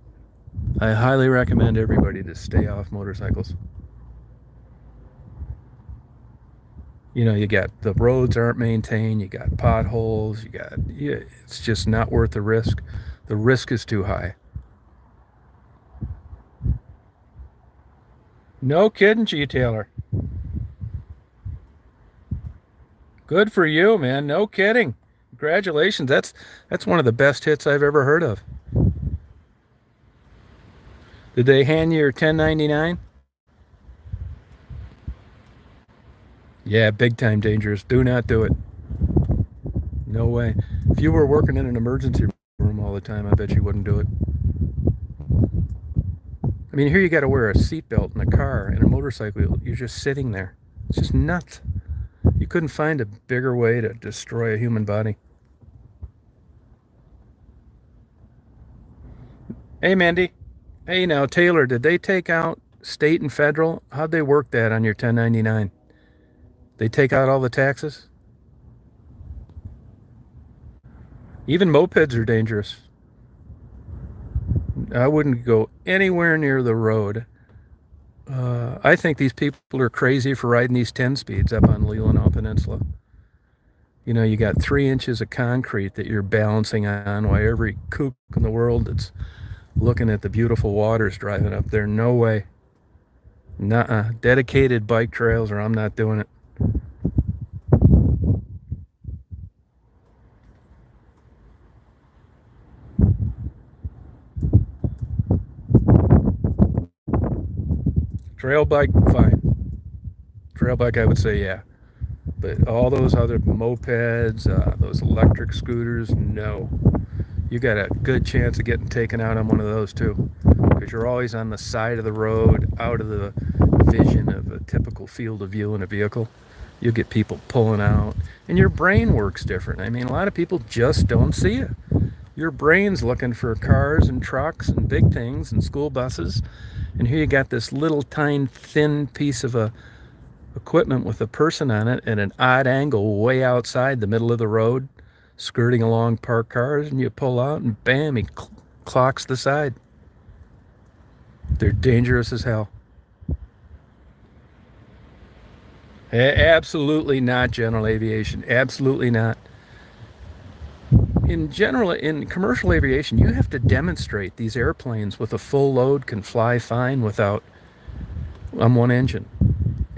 I highly recommend everybody to stay off motorcycles. You know, you got the roads aren't maintained, you got potholes, it's just not worth the risk. The risk is too high. No kidding, G. Taylor. Good for you, man. No kidding. Congratulations. That's one of the best hits I've ever heard of. Did they hand you your 1099? Yeah, big time dangerous. Do not do it. No way. If you were working in an emergency room all the time, I bet you wouldn't do it. I mean, here you got to wear a seatbelt in a car and a motorcycle. You're just sitting there. It's just nuts. You couldn't find a bigger way to destroy a human body. Hey, Mandy. Hey, now, Taylor, did they take out state and federal? How'd they work that on your 1099? They take out all the taxes? Even mopeds are dangerous. I wouldn't go anywhere near the road. I think these people are crazy for riding these 10 speeds up on the Leelanau Peninsula. You know, you got 3 inches of concrete that you're balancing on while every kook in the world that's looking at the beautiful waters driving up there. No way. Nuh-uh. Dedicated bike trails or I'm not doing it. Trail bike, fine. Trail bike, I would say, yeah. But all those other mopeds, those electric scooters, no. You got a good chance of getting taken out on one of those too, because you're always on the side of the road, out of the vision of a typical field of view in a vehicle. You'll get people pulling out, and your brain works different. I mean, a lot of people just don't see it. Your brain's looking for cars and trucks and big things and school buses, and here you got this little tiny thin piece of equipment with a person on it at an odd angle way outside the middle of the road, skirting along parked cars, and you pull out and bam, he clocks the side. They're dangerous as hell. Absolutely not general aviation. Absolutely not. In commercial aviation, you have to demonstrate these airplanes with a full load can fly fine without on one engine.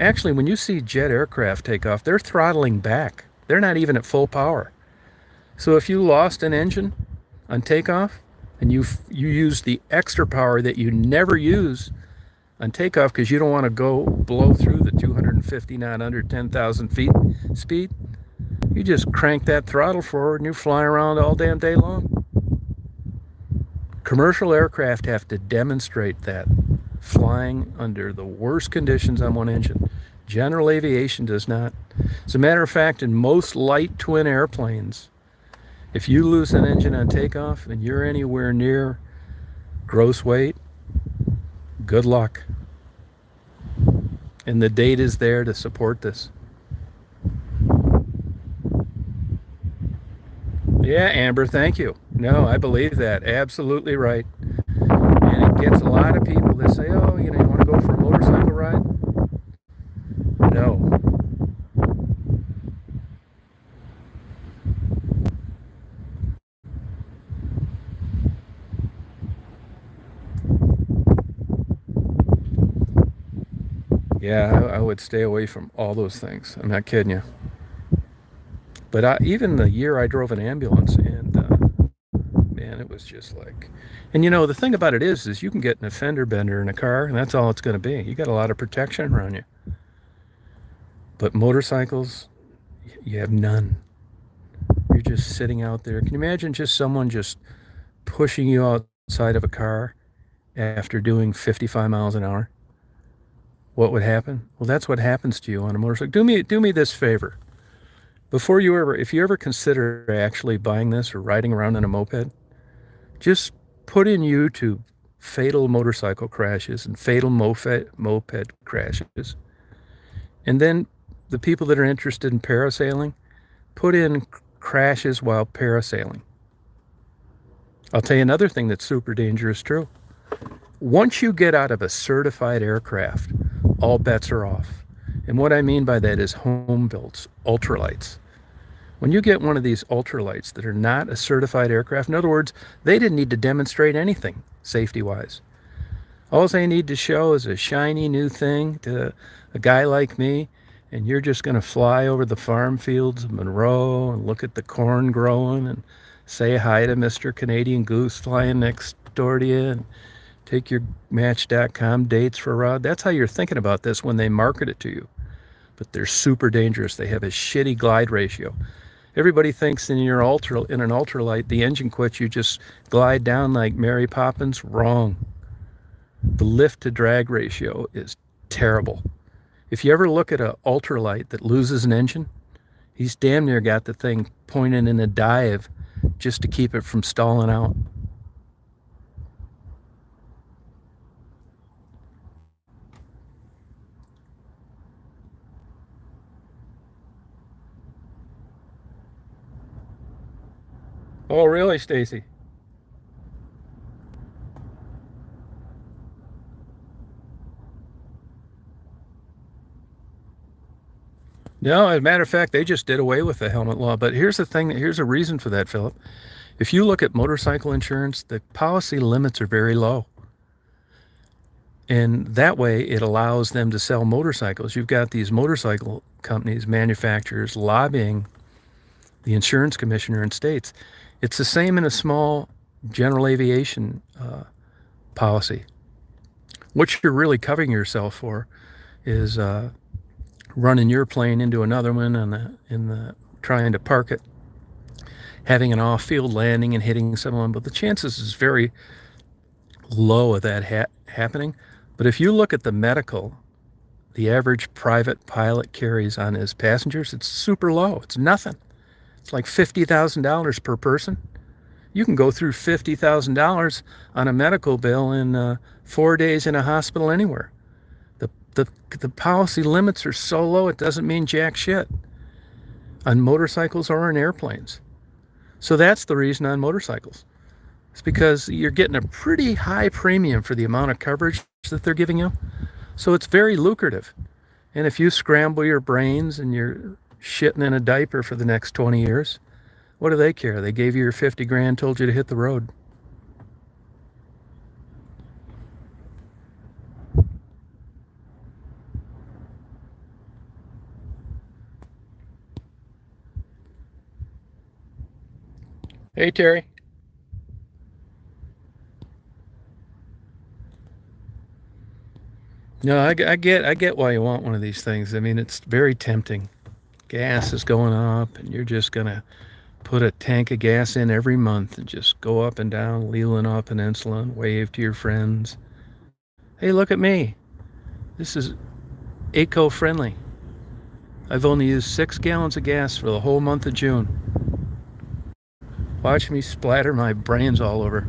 Actually, when you see jet aircraft take off, they're throttling back. They're not even at full power. So if you lost an engine on takeoff and you use the extra power that you never use on takeoff because you don't want to go blow through the 250 knot under 10,000 feet speed, you just crank that throttle forward and you fly around all damn day long. Commercial aircraft have to demonstrate that, flying under the worst conditions on one engine. General aviation does not. As a matter of fact, in most light twin airplanes, if you lose an engine on takeoff and you're anywhere near gross weight, good luck. And the data is there to support this. Yeah, Amber, thank you. No, I believe that. Absolutely right. And it gets a lot of people that say, oh, you want to go for a motorcycle ride? No. Yeah, I would stay away from all those things. I'm not kidding you. But even the year I drove an ambulance, and man, it was just like, and the thing about it is you can get an offender bender in a car, and that's all it's going to be. You got a lot of protection around you. But motorcycles, you have none. You're just sitting out there. Can you imagine just someone just pushing you outside of a car after doing 55 miles an hour? What would happen? Well, that's what happens to you on a motorcycle. Do me this favor. If you ever consider actually buying this or riding around on a moped, just put in YouTube fatal motorcycle crashes and fatal moped crashes And then the people that are interested in parasailing, put in crashes while parasailing. I'll tell you another thing that's super dangerous too. Once you get out of a certified aircraft, all bets are off. And what I mean by that is home builds, ultralights. When you get one of these ultralights that are not a certified aircraft, in other words, they didn't need to demonstrate anything safety wise. All they need to show is a shiny new thing to a guy like me, and you're just going to fly over the farm fields of Monroe and look at the corn growing and say hi to Mr. Canadian Goose flying next door to you and take your Match.com dates for a ride. That's how you're thinking about this when they market it to you. But they're super dangerous. They have a shitty glide ratio. Everybody thinks in an ultralight, the engine quits, you just glide down like Mary Poppins. Wrong. The lift to drag ratio is terrible. If you ever look at an ultralight that loses an engine, he's damn near got the thing pointed in a dive just to keep it from stalling out. Oh, really, Stacy? No, as a matter of fact, they just did away with the helmet law. But here's the thing, here's a reason for that, Philip. If you look at motorcycle insurance, the policy limits are very low. And that way it allows them to sell motorcycles. You've got these motorcycle companies, manufacturers lobbying the insurance commissioner in states. It's the same in a small general aviation policy. What you're really covering yourself for is running your plane into another one and trying to park it, having an off-field landing and hitting someone. But the chances is very low of that happening. But if you look at the medical, the average private pilot carries on his passengers, it's super low. It's nothing. It's like $50,000 per person. You can go through $50,000 on a medical bill in 4 days in a hospital anywhere. The policy limits are so low, it doesn't mean jack shit on motorcycles or on airplanes. So that's the reason on motorcycles. It's because you're getting a pretty high premium for the amount of coverage that they're giving you. So it's very lucrative. And if you scramble your brains and you're shitting in a diaper for the next 20 years, what do they care? They gave you your 50 grand, told you to hit the road. Hey, Terry. No, I get why you want one of these things. I mean, it's very tempting. Gas is going up, and you're just gonna put a tank of gas in every month and just go up and down Leelanau Peninsula and wave to your friends. Hey, look at me. This is eco-friendly. I've only used 6 gallons of gas for the whole month of June. Watch me splatter my brains all over.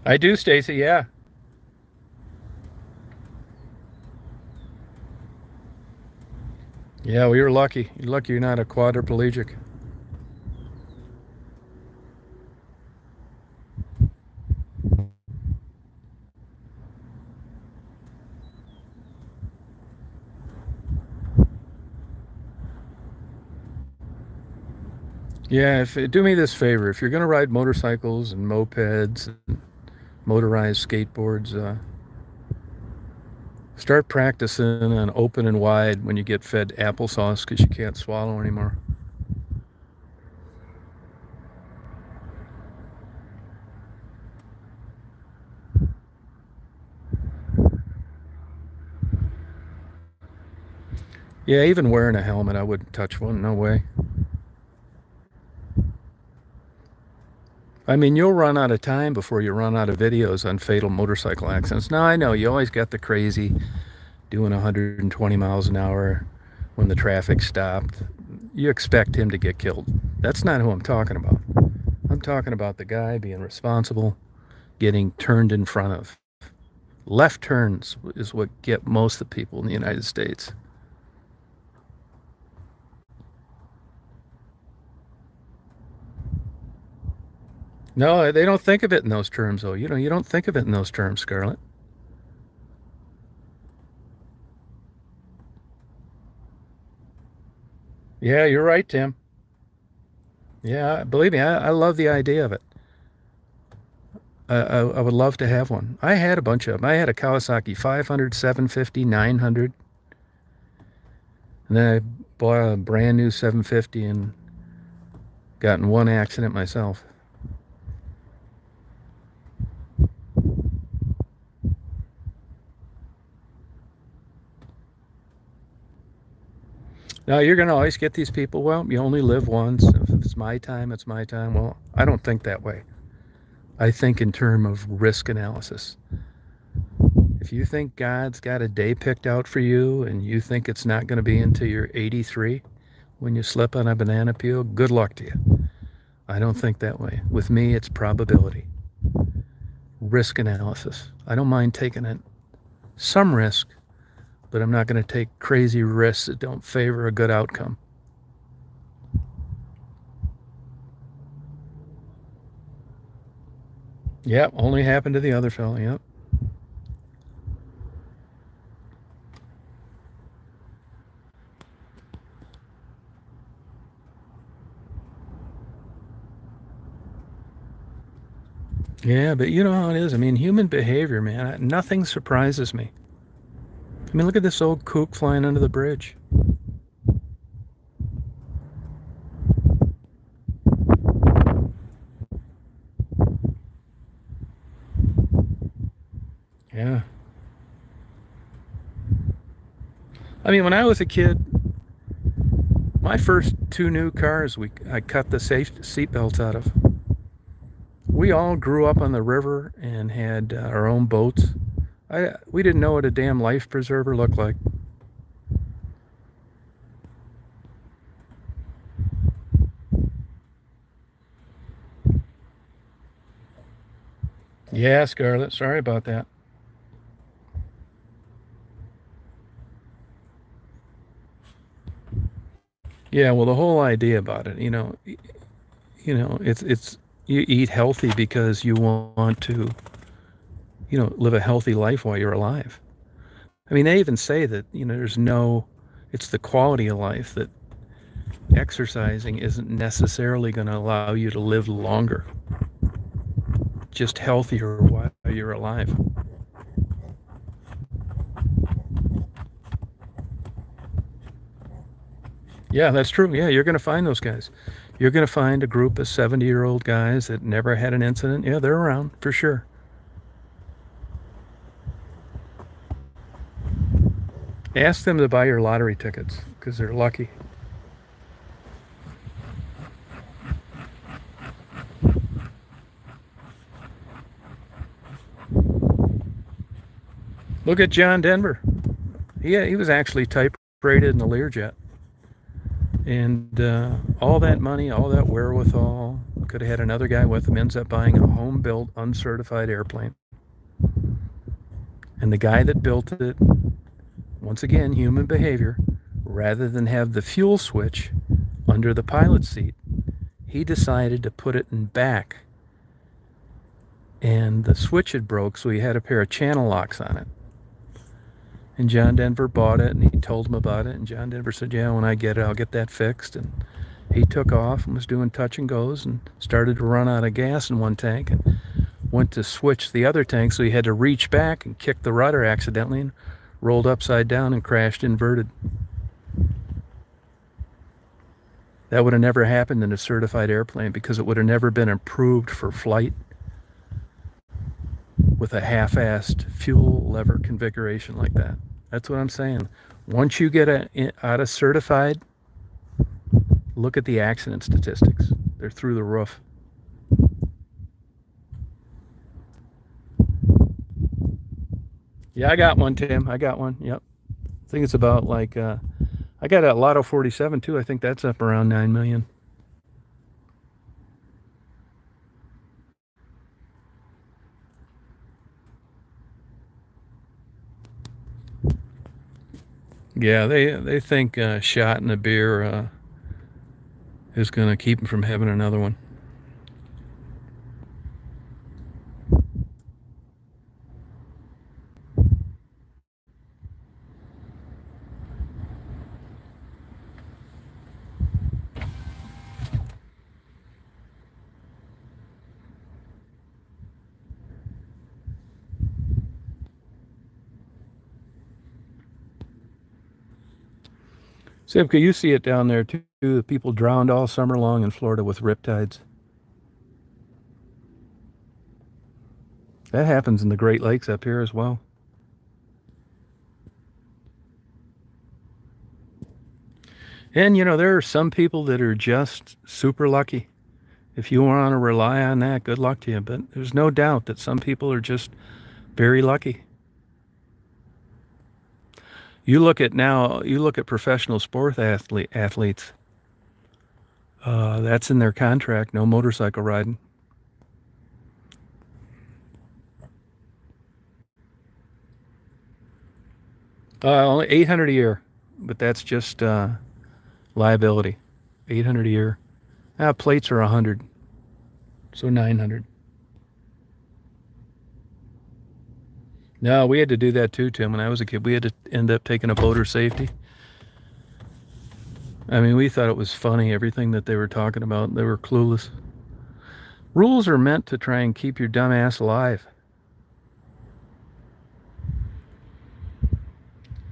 I do, Stacy, yeah. Yeah, well, you're lucky. You're lucky you're not a quadriplegic. Yeah, do me this favor. If you're going to ride motorcycles and mopeds and motorized skateboards, start practicing on open and wide when you get fed applesauce because you can't swallow anymore. Yeah, even wearing a helmet, I wouldn't touch one. No way. I mean, you'll run out of time before you run out of videos on fatal motorcycle accidents. Now, I know you always got the crazy doing 120 miles an hour when the traffic stopped. You expect him to get killed. That's not who I'm talking about. I'm talking about the guy being responsible, getting turned in front of. Left turns is what get most of the people in the United States. No, they don't think of it in those terms, though. You don't think of it in those terms, Scarlett. Yeah, you're right, Tim. Yeah, believe me, I love the idea of it. I would love to have one. I had a bunch of them. I had a Kawasaki 500, 750, 900, and then I bought a brand new 750 and got in one accident myself. Now, you're going to always get these people, well, you only live once. If it's my time, it's my time. Well, I don't think that way. I think in terms of risk analysis. If you think God's got a day picked out for you and you think it's not going to be until you're 83 when you slip on a banana peel, good luck to you. I don't think that way. With me, it's probability, risk analysis. I don't mind taking it, some risk, but I'm not going to take crazy risks that don't favor a good outcome. Yep, only happened to the other fellow. Yep. Yeah, but you know how it is. I mean, human behavior, man, nothing surprises me. I mean, look at this old kook flying under the bridge. Yeah. I mean, when I was a kid, my first two new cars, I cut the seat belts out of. We all grew up on the river and had our own boats. We didn't know what a damn life preserver looked like. Yeah, Scarlett, sorry about that. Yeah, well, the whole idea about it, it's you eat healthy because you want to, live a healthy life while you're alive. I mean, they even say that, it's the quality of life that exercising isn't necessarily going to allow you to live longer, just healthier while you're alive. Yeah, that's true. Yeah, you're going to find those guys. You're going to find a group of 70-year-old guys that never had an incident. Yeah, they're around for sure. Ask them to buy your lottery tickets because they're lucky. Look at John Denver. He was actually type rated in the Learjet. And all that money, all that wherewithal, could have had another guy with him, ends up buying a home built, uncertified airplane. And the guy that built it, once again, human behavior, rather than have the fuel switch under the pilot's seat, he decided to put it in back. And the switch had broke, so he had a pair of channel locks on it. And John Denver bought it, and he told him about it. And John Denver said, yeah, when I get it, I'll get that fixed. And he took off and was doing touch and goes and started to run out of gas in one tank and went to switch the other tank, so he had to reach back and kick the rudder accidentally and rolled upside down and crashed inverted. That would have never happened in a certified airplane because it would have never been approved for flight with a half-assed fuel lever configuration like that. That's what I'm saying. Once you get out of certified, look at the accident statistics. They're through the roof. Yeah, I got one, Tim. I got one. Yep. I think it's about like I got a Lotto 47 too. I think that's up around 9 million. Yeah, they think a shot in a beer is going to keep them from having another one. Simka, you see it down there too. The people drowned all summer long in Florida with riptides. That happens in the Great Lakes up here as well. And there are some people that are just super lucky. If you want to rely on that, good luck to you. But there's no doubt that some people are just very lucky. You look at professional athletes. That's in their contract, no motorcycle riding. Only 800 a year, but that's just liability. 800 a year. Plates are 100, so 900. No, we had to do that too, Tim. When I was a kid, we had to end up taking a boater safety. I mean, we thought it was funny, everything that they were talking about. They were clueless. Rules are meant to try and keep your dumb ass alive.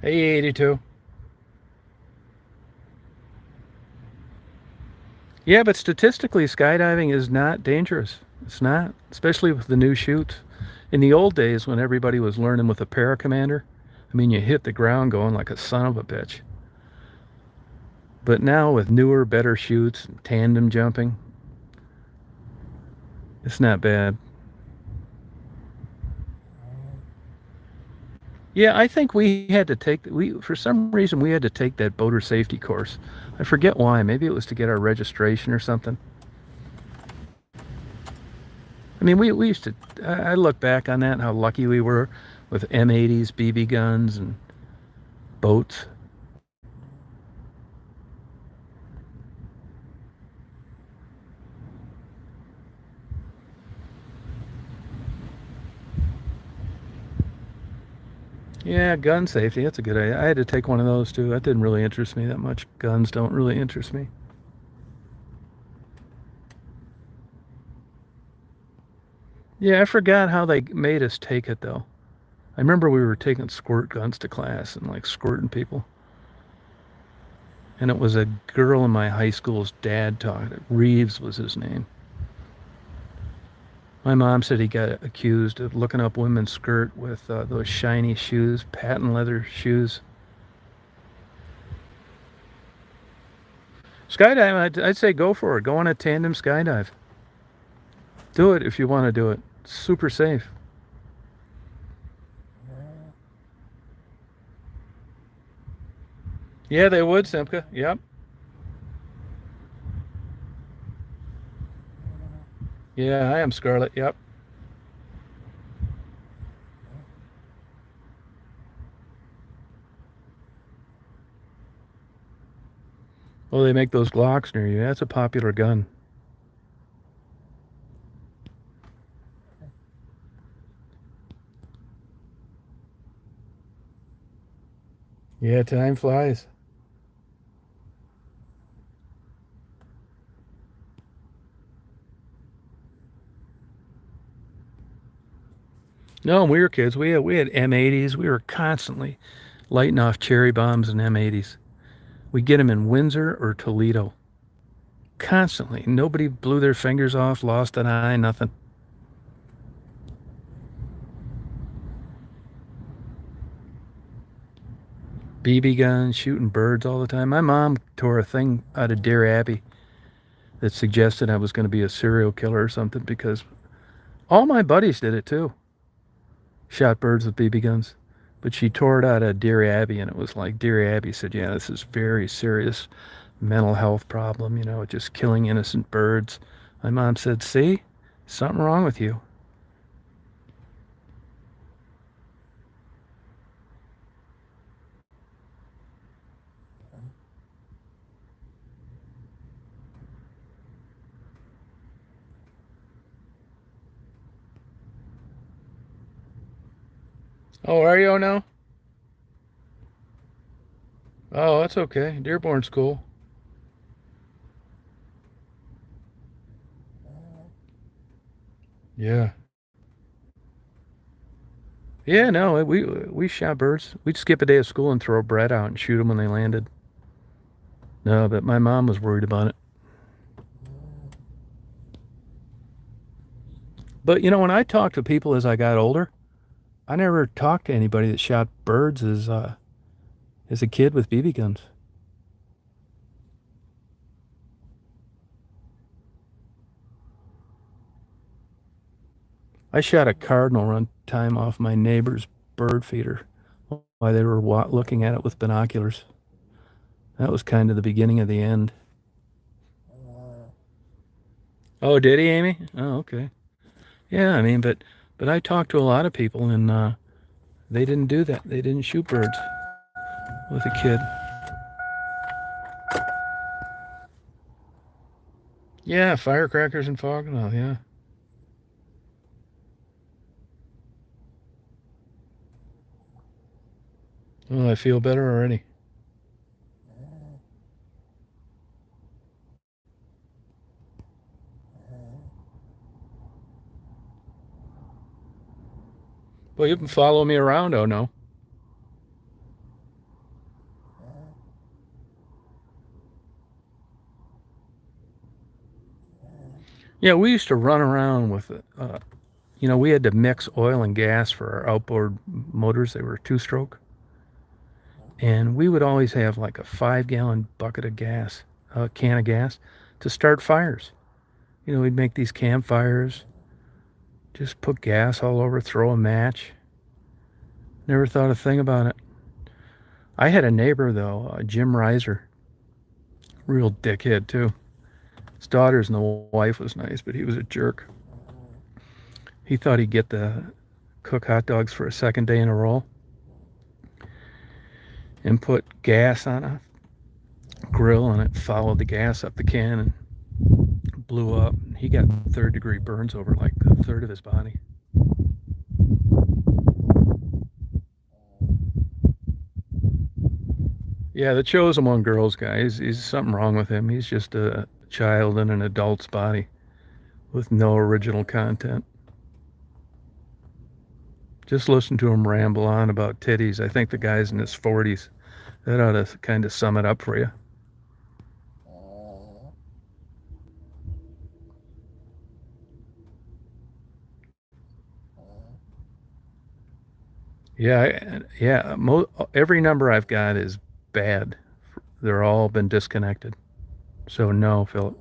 Hey, 82. Yeah, but statistically, skydiving is not dangerous. It's not, especially with the new chutes. In the old days, when everybody was learning with a paracommander, I mean, you hit the ground going like a son of a bitch. But now with newer, better chutes, tandem jumping, it's not bad. Yeah, I think for some reason we had to take that boater safety course. I forget why. Maybe it was to get our registration or something. I mean, we used to. I look back on that and how lucky we were with M80s, BB guns, and boats. Yeah, gun safety. That's a good idea. I had to take one of those too. That didn't really interest me that much. Guns don't really interest me. Yeah, I forgot how they made us take it though. I remember we were taking squirt guns to class and like squirting people. And it was a girl in my high school's dad taught it. Reeves was his name. My mom said he got accused of looking up women's skirt with those shiny shoes, patent leather shoes. Skydive, I'd say go for it. Go on a tandem skydive. Do it if you want to do it. It's super safe. Yeah, they would, Simka. Yep. Yeah, I am Scarlet. Yep. Oh, they make those Glocks near you. That's a popular gun. Yeah, time flies. No, when we were kids, we had M80s. We were constantly lighting off cherry bombs and M80s. We get them in Windsor or Toledo. Constantly. Nobody blew their fingers off, lost an eye, nothing. BB guns, shooting birds all the time. My mom tore a thing out of Dear Abby that suggested I was going to be a serial killer or something because all my buddies did it too. Shot birds with BB guns. But she tore it out of Dear Abby, and it was like Dear Abby said, yeah, this is very serious mental health problem, just killing innocent birds. My mom said, see, something wrong with you. Oh, are you now? Oh, that's okay. Dearborn's cool. Yeah. Yeah, no, we shot birds. We'd skip a day of school and throw bread out and shoot them when they landed. No, but my mom was worried about it. But when I talked to people as I got older, I never talked to anybody that shot birds as a kid with BB guns. I shot a cardinal one time off my neighbor's bird feeder while they were looking at it with binoculars. That was kind of the beginning of the end. Oh, did he, Amy? Oh, okay. Yeah, I mean, but I talked to a lot of people, and they didn't do that. They didn't shoot birds with a kid. Yeah, firecrackers and fog. Oh, yeah. Well, I feel better already. Well, you can follow me around. Oh no. Yeah, we used to run around with we had to mix oil and gas for our outboard motors. They were two-stroke. And we would always have like a 5-gallon bucket of gas, a can of gas, to start fires. We'd make these campfires, just put gas all over, throw a match. Never thought a thing about it. I had a neighbor, though, Jim Reiser, real dickhead, too. His daughters and the wife was nice, but he was a jerk. He thought he'd get to cook hot dogs for a second day in a row and put gas on a grill, and it followed the gas up the can and blew up. He got third-degree burns over like a third of his body. Yeah, the chosen one girls guy. He's something wrong with him. He's just a child in an adult's body with no original content. Just listen to him ramble on about titties. I think the guy's in his 40s. That ought to kind of sum it up for you. Yeah. Every number I've got is bad. They're all been disconnected. So no, Philip.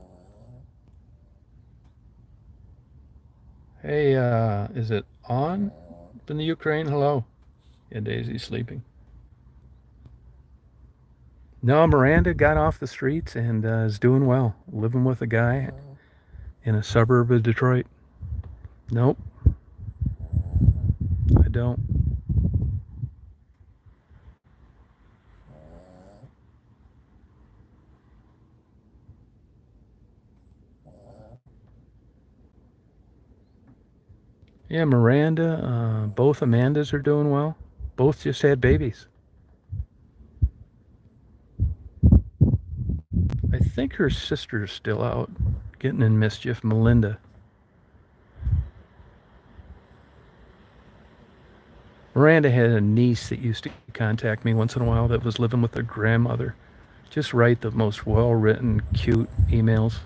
Hey, is it on in the Ukraine? Hello. Yeah, Daisy's sleeping. No, Miranda got off the streets and is doing well, living with a guy in a suburb of Detroit. Nope, I don't. Yeah, Miranda, both Amandas are doing well. Both just had babies. I think her sister's still out getting in mischief, Melinda. Miranda had a niece that used to contact me once in a while that was living with her grandmother. Just write the most well-written, cute emails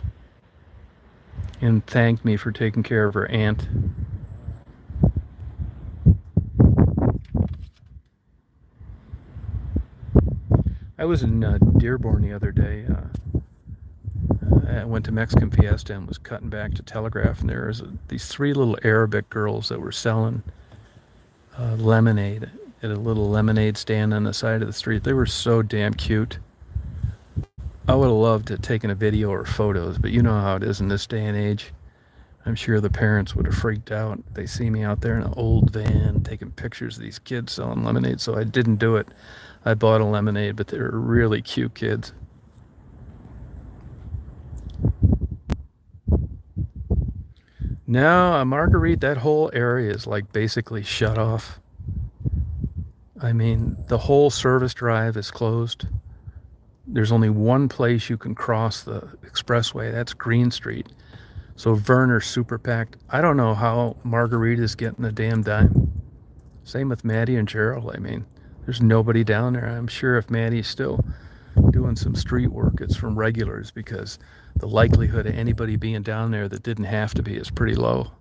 and thanked me for taking care of her aunt. I was in Dearborn the other day. I went to Mexican Fiesta and was cutting back to Telegraph, and there was these 3 little Arabic girls that were selling lemonade at a little lemonade stand on the side of the street. They were so damn cute. I would have loved to have taken a video or photos, but you know how it is in this day and age. I'm sure the parents would have freaked out. They see me out there in an old van taking pictures of these kids selling lemonade, so I didn't do it. I bought a lemonade, but they were really cute kids. No, Marguerite, that whole area is like basically shut off. I mean, the whole service drive is closed. There's only one place you can cross the expressway. That's Green Street. So Verner's super packed. I don't know how Margarita's getting a damn dime. Same with Maddie and Gerald. I mean, there's nobody down there. I'm sure if Maddie's still doing some street work, it's from regulars because the likelihood of anybody being down there that didn't have to be is pretty low.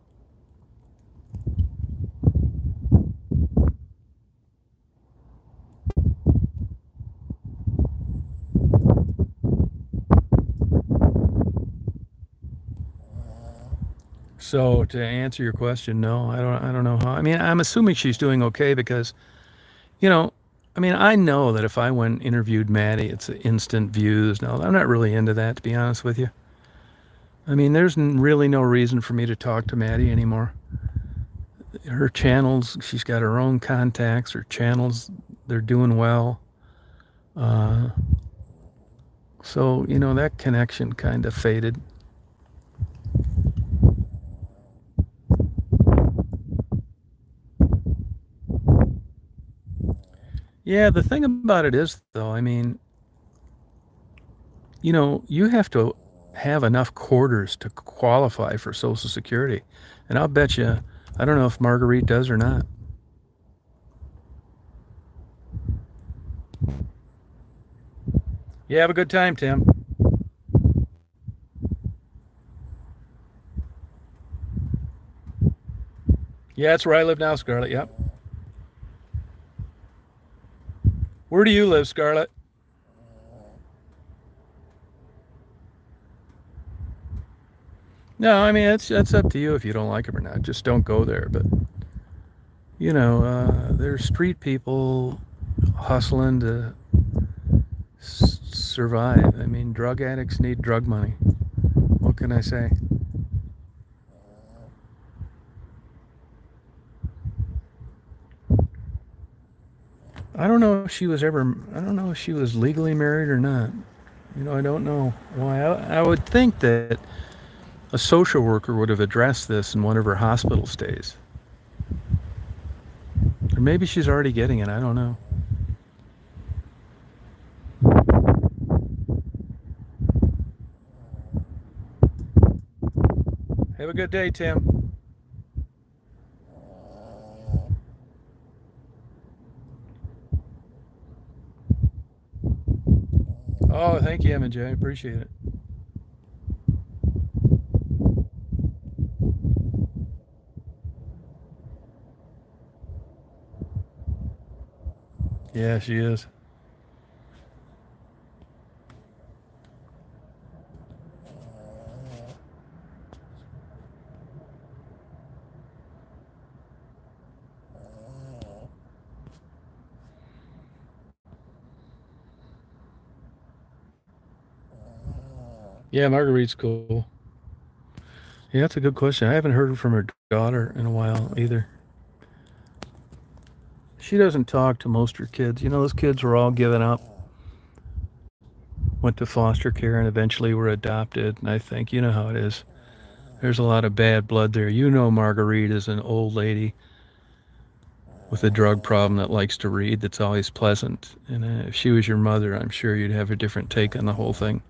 So to answer your question, no, I don't know how. I mean, I'm assuming she's doing okay because, you know, I mean, I know that if I went and interviewed Maddie, it's instant views. No, I'm not really into that, to be honest with you. I mean, there's really no reason for me to talk to Maddie anymore. Her channels, she's got her own contacts. Her channels, they're doing well. Uh, so, that connection kind of faded. Yeah, the thing about it is, though, I mean, you have to have enough quarters to qualify for Social Security. And I'll bet you, I don't know if Marguerite does or not. Yeah, have a good time, Tim. Yeah, that's where I live now, Scarlett. Yep. Where do you live, Scarlett? No, I mean, that's up to you if you don't like them or not. Just don't go there. But, there's street people hustling to survive. I mean, drug addicts need drug money. What can I say? I don't know if she was ever. I don't know if she was legally married or not. I don't know why. I would think that a social worker would have addressed this in one of her hospital stays, or maybe she's already getting it. I don't know. Have a good day, Tim. Oh, thank you, Emma J. I appreciate it. Yeah, she is. Yeah, Marguerite's cool. Yeah, that's a good question. I haven't heard from her daughter in a while either. She doesn't talk to most of her kids. Those kids were all given up, went to foster care, and eventually were adopted. And I think, you know how it is. There's a lot of bad blood there. Marguerite is an old lady with a drug problem that likes to read, that's always pleasant. And if she was your mother, I'm sure you'd have a different take on the whole thing.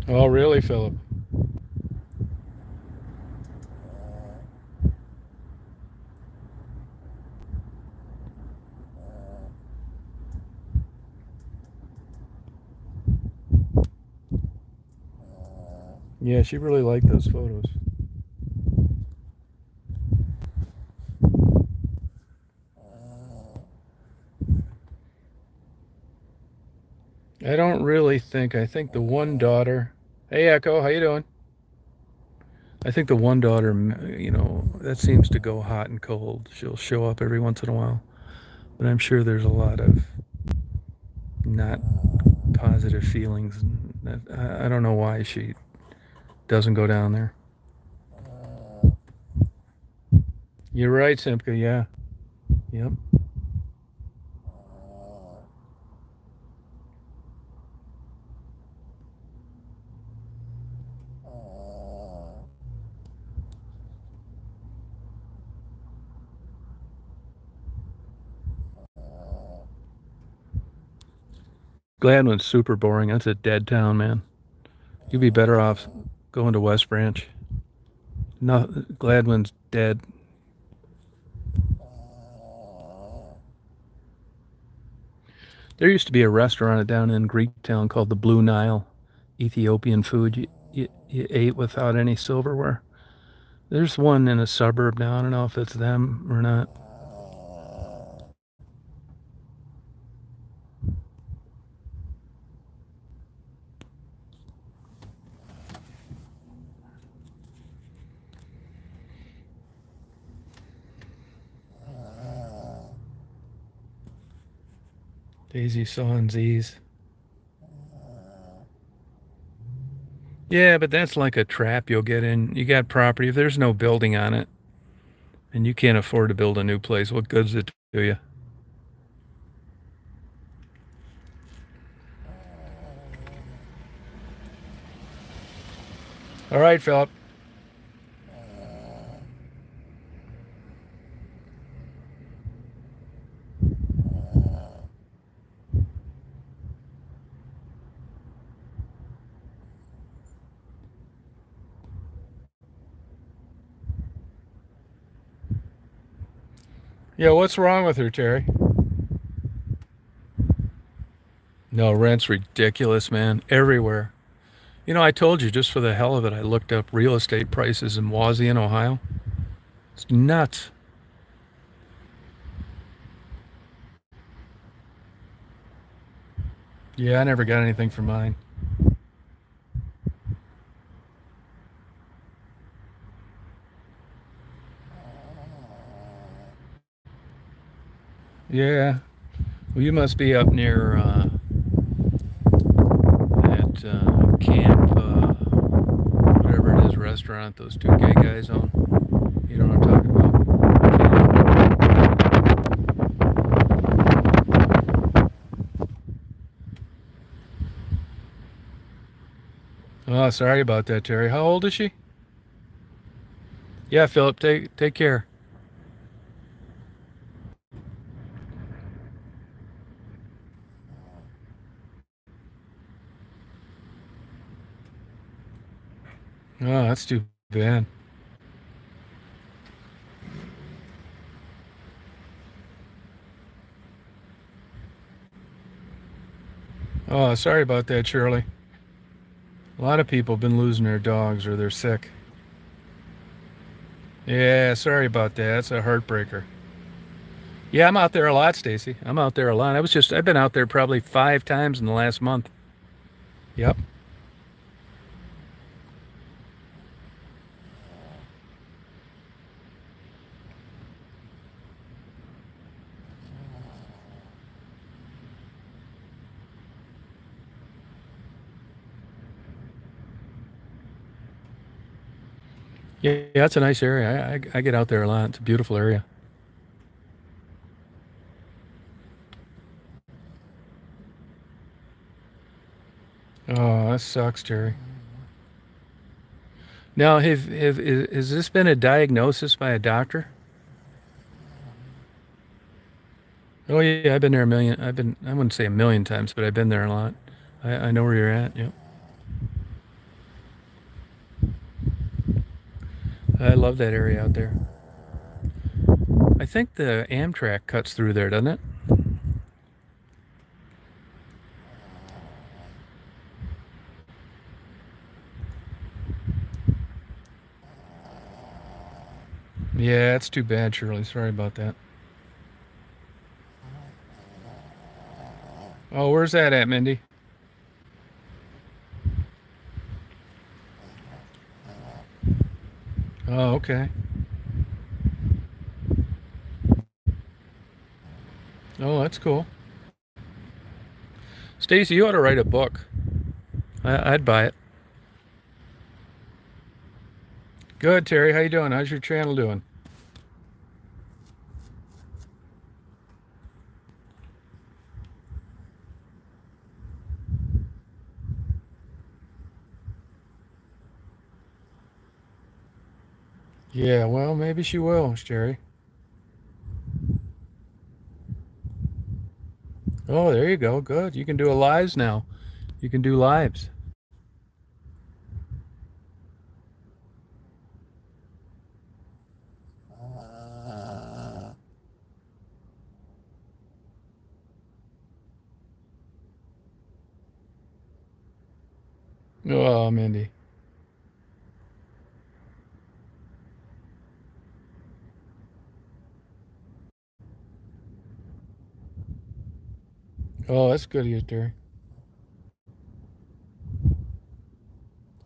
Oh, really, Philip? Yeah, she really liked those photos. I don't really think. I think the one daughter. Hey, Echo, how you doing? I think the one daughter, that seems to go hot and cold. She'll show up every once in a while, but I'm sure there's a lot of not positive feelings. I don't know why she doesn't go down there. You're right, Simka. Yeah. Yep. Gladwin's super boring. That's a dead town, man. You'd be better off going to West Branch. No, Gladwin's dead. There used to be a restaurant down in Greektown called the Blue Nile. Ethiopian food you ate without any silverware. There's one in a suburb now. I don't know if it's them or not. Daisy Saw Z's. Yeah, but that's like a trap you'll get in. You got property. If there's no building on it and you can't afford to build a new place, what good's it to you? All right, Philip. Yeah, what's wrong with her, Terry? No, rent's ridiculous, man. Everywhere. You know, I told you just for the hell of it, I looked up real estate prices in Wauseon, Ohio. It's nuts. Yeah, I never got anything for mine. Yeah. Well, you must be up near that camp, whatever it is, restaurant those two gay guys own. You know what I'm talking about? Oh, sorry about that, Terry. How old is she? Yeah, Philip, take care. Oh, that's too bad. Oh, sorry about that, Shirley. A lot of people have been losing their dogs or they're sick. Yeah, sorry about that. That's a heartbreaker. Yeah, I'm out there a lot, Stacy. I'm out there a lot. I've been out there probably 5 times in the last month. Yep. Yeah, that's a nice area. I get out there a lot. It's a beautiful area. Oh, that sucks, Jerry. Now, has this been a diagnosis by a doctor? Oh yeah, I've been there a million. I wouldn't say a million times, but I've been there a lot. I know where you're at. Yep. I love that area out there. I think the Amtrak cuts through there, doesn't it? Yeah, it's too bad, Shirley. Sorry about that. Oh, where's that at, Mindy? Oh, okay. Oh, that's cool. Stacy, you ought to write a book. I'd buy it. Good, Terry. How you doing? How's your channel doing? Yeah, well, maybe she will, Jerry. Oh, there you go. Good. You can do a lives now. You can do lives. Oh, Mindy. Oh, that's good of you, Terry.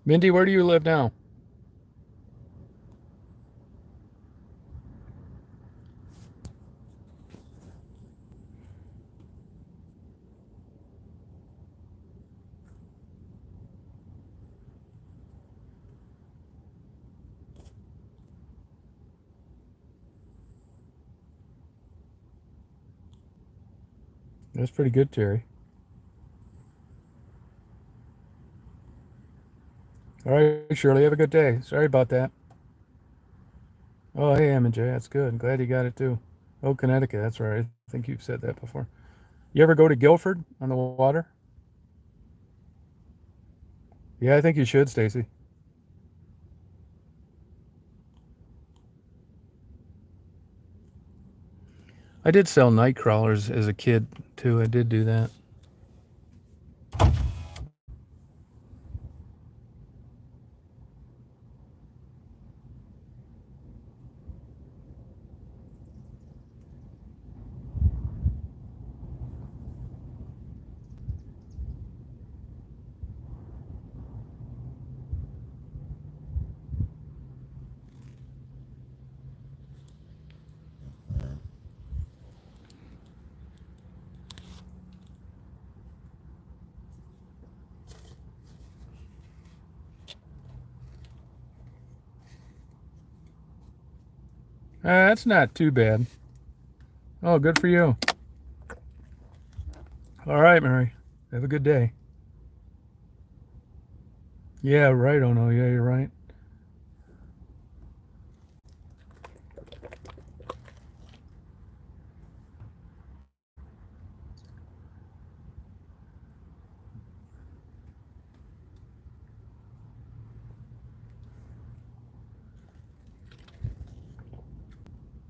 Mindy, where do you live now? That's pretty good, Terry. All right, Shirley, have a good day. Sorry about that. Oh, hey, M and J, that's good. I'm glad you got it too. Oh, Connecticut, that's right. I think you've said that before. You ever go to Guilford on the water? Yeah, I think you should, Stacy. I did sell night crawlers as a kid too. I did do that. That's not too bad. Oh, good for you. All right, Mary. Have a good day. Yeah, right. Oh no, yeah, you're right.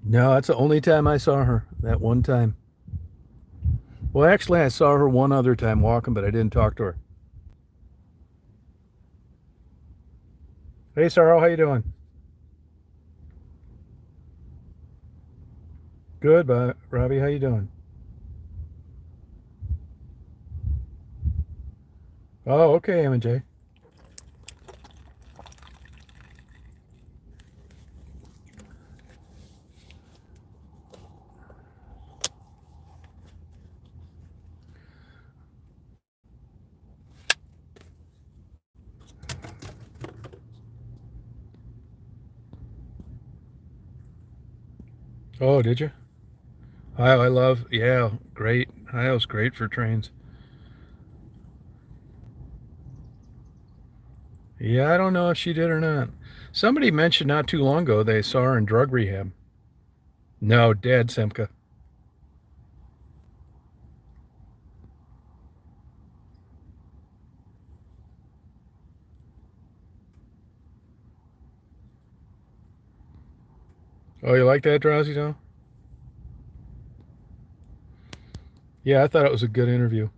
No, that's the only time I saw her. That one time. Well, actually, I saw her one other time walking, but I didn't talk to her. Hey, Sarah, how you doing? Good, but Robbie, how you doing? Oh, okay, M and J. Oh, did you? I love. Yeah, great. Ohio's great for trains. Yeah, I don't know if she did or not. Somebody mentioned not too long ago they saw her in drug rehab. No, dead, Simka. Oh, you like that, Drowsy Doll? Yeah, I thought it was a good interview.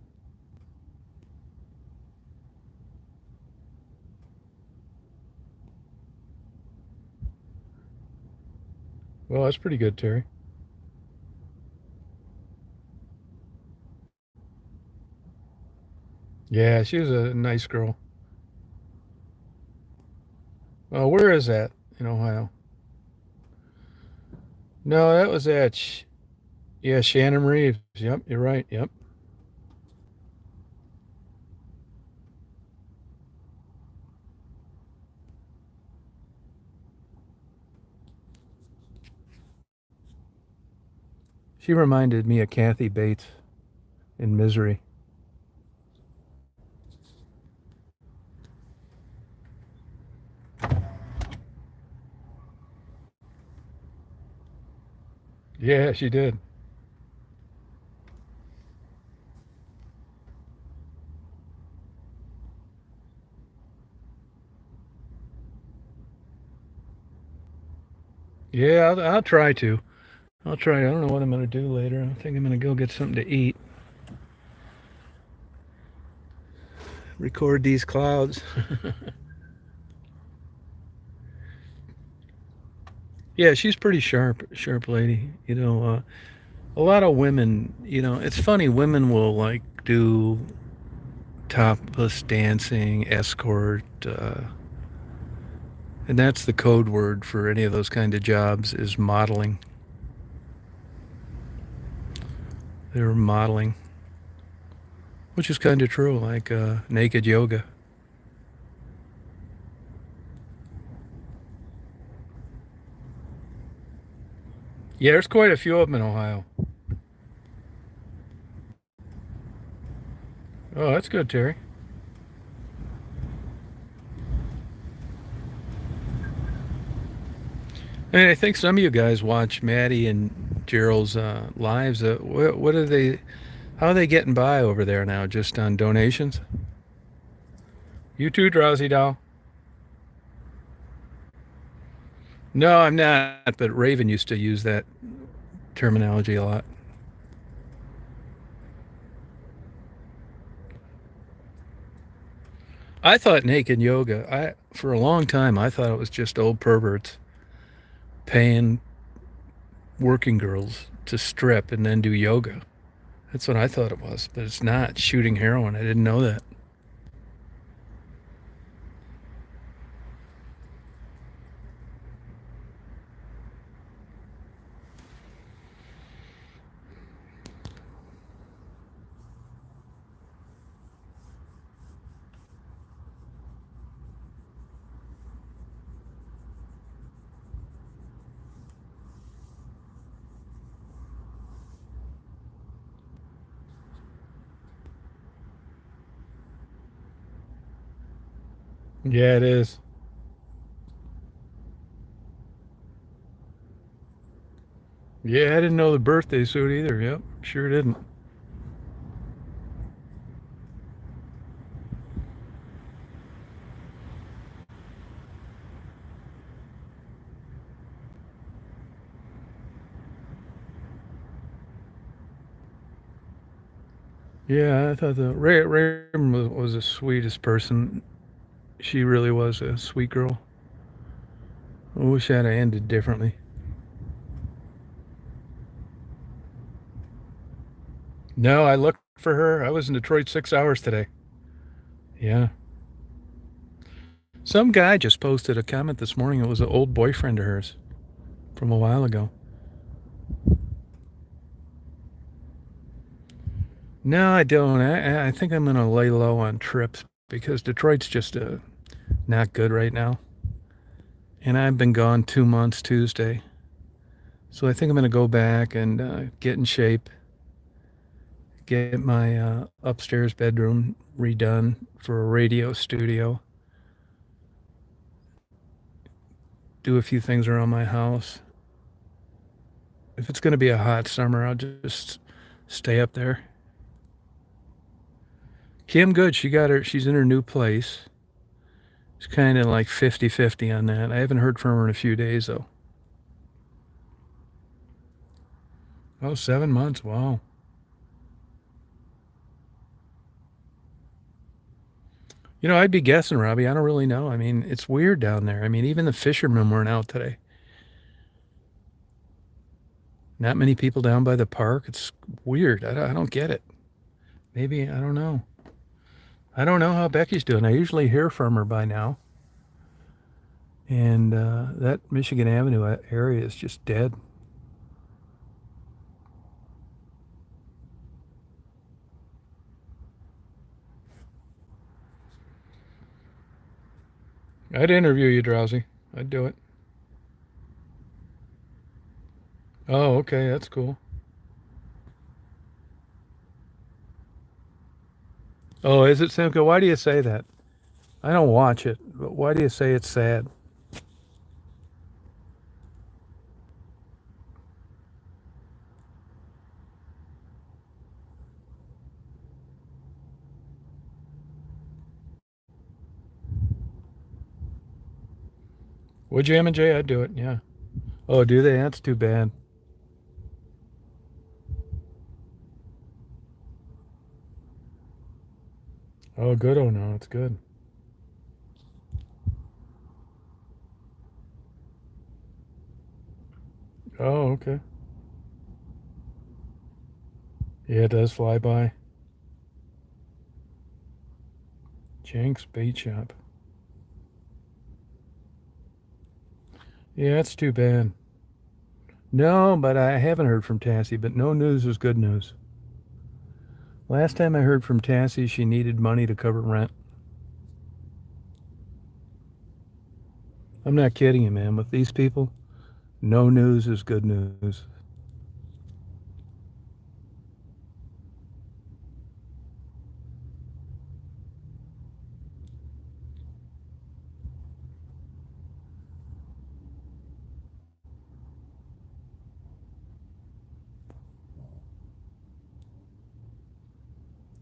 Well, that's pretty good, Terry. Yeah, she was a nice girl. Oh, where is that in Ohio? No, that was at. Yeah, Shannon Reeves. Yep, you're right. Yep. She reminded me of Kathy Bates in Misery. Yeah, she did. Yeah, I'll try to. I'll try. I don't know what I'm going to do later. I think I'm going to go get something to eat. Record these clouds. Yeah, she's pretty sharp lady. A lot of women. It's funny. Women will like do topless dancing, escort, and that's the code word for any of those kind of jobs is modeling. They're modeling, which is kind of true, like naked yoga. Yeah, there's quite a few of them in Ohio. Oh, that's good, Terry. And I think some of you guys watch Maddie and Gerald's lives. What are they? How are they getting by over there now? Just on donations? You too, Drowsy Doll. No, I'm not. But Raven used to use that terminology a lot. I thought naked yoga. I for a long time I thought it was just old perverts paying working girls to strip and then do yoga. That's what I thought it was, but it's not shooting heroin. I didn't know that. Yeah, it is. Yeah, I didn't know the birthday suit either. Yep, sure didn't. Yeah, I thought the Raven was the sweetest person. She really was a sweet girl. I wish that had ended differently. No, I looked for her. I was in Detroit 6 hours today. Yeah. Some guy just posted a comment this morning. It was an old boyfriend of hers from a while ago. No, I don't. I think I'm going to lay low on trips because Detroit's just not good right now. And I've been gone 2 months Tuesday. So I think I'm going to go back and get in shape, get my upstairs bedroom redone for a radio studio, do a few things around my house. If it's going to be a hot summer, I'll just stay up there. Kim, good. She's in her new place. It's kind of like 50-50 on that. I haven't heard from her in a few days, though. Oh, 7 months. Wow. I'd be guessing, Robbie. I don't really know. I mean, it's weird down there. I mean, even the fishermen weren't out today. Not many people down by the park. It's weird. I don't get it. Maybe, I don't know. I don't know how Becky's doing. I usually hear from her by now. And that Michigan Avenue area is just dead. I'd interview you, Drowsy. I'd do it. Oh, okay. That's cool. Oh, is it, Simca? Why do you say that? I don't watch it, but why do you say it's sad? Would you, M and J? I'd do it. Yeah. Oh, do they? That's too bad. Oh, good. Oh, no, it's good. Oh, okay. Yeah, it does fly by. Jenks Bait Shop. Yeah, that's too bad. No, but I haven't heard from Tassie, but no news is good news. Last time I heard from Tassie, she needed money to cover rent. I'm not kidding you, man. With these people, no news is good news.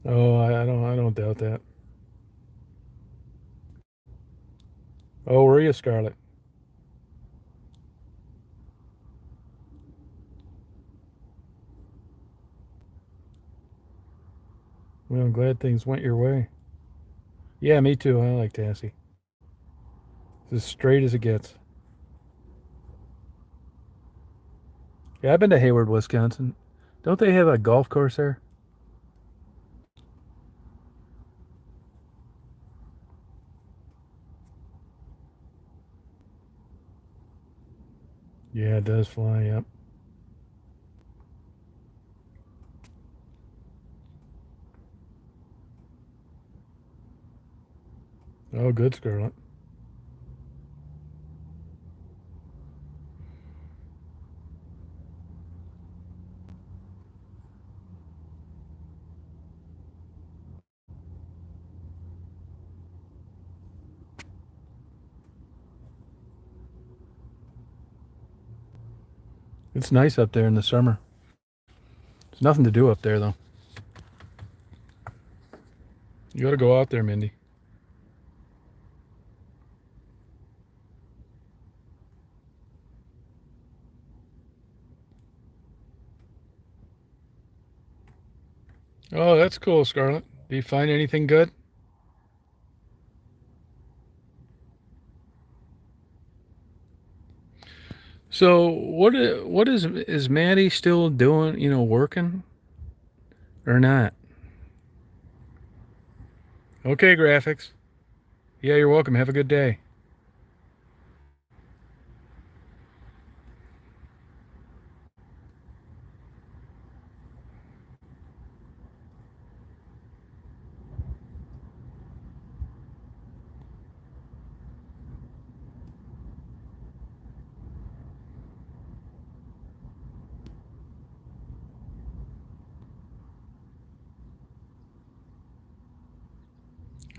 Oh, I don't doubt that. Oh, were you, Scarlett? Well, I'm glad things went your way. Yeah, me too. I like Tassie. It's as straight as it gets. Yeah, I've been to Hayward, Wisconsin. Don't they have a golf course there? Yeah, it does fly. Yep. Oh, good, Scarlett. It's nice up there in the summer. There's nothing to do up there, though. You got to go out there, Mindy. Oh, that's cool, Scarlett. Do you find anything good? So, what is Maddie still doing? Working or not? Okay, graphics. Yeah, you're welcome. Have a good day.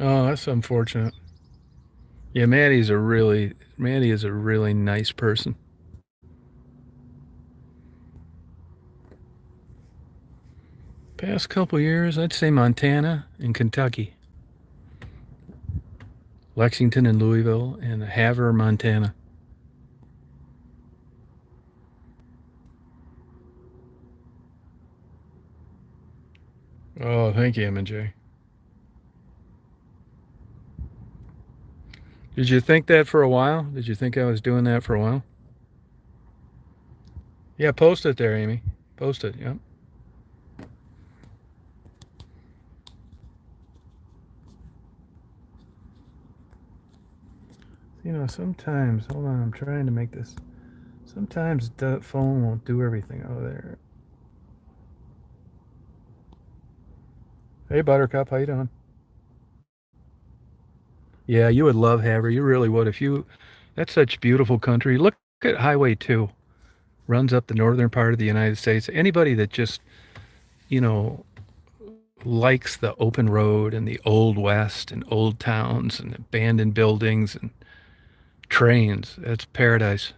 Oh, that's unfortunate. Yeah, Maddie is a really nice person. Past couple years, I'd say Montana and Kentucky, Lexington and Louisville, and Havre, Montana. Oh, thank you, M&J. Did you think that for a while? Did you think I was doing that for a while? Yeah, post it there, Amy. Post it. Yep. Sometimes, hold on, I'm trying to make this. Sometimes the phone won't do everything. Oh, there. Hey, Buttercup, how you doing? Yeah, you would love Havre. You really would. That's such beautiful country. Look at Highway 2. Runs up the northern part of the United States. Anybody that just, you know, likes the open road and the old west and old towns and abandoned buildings and trains, it's paradise.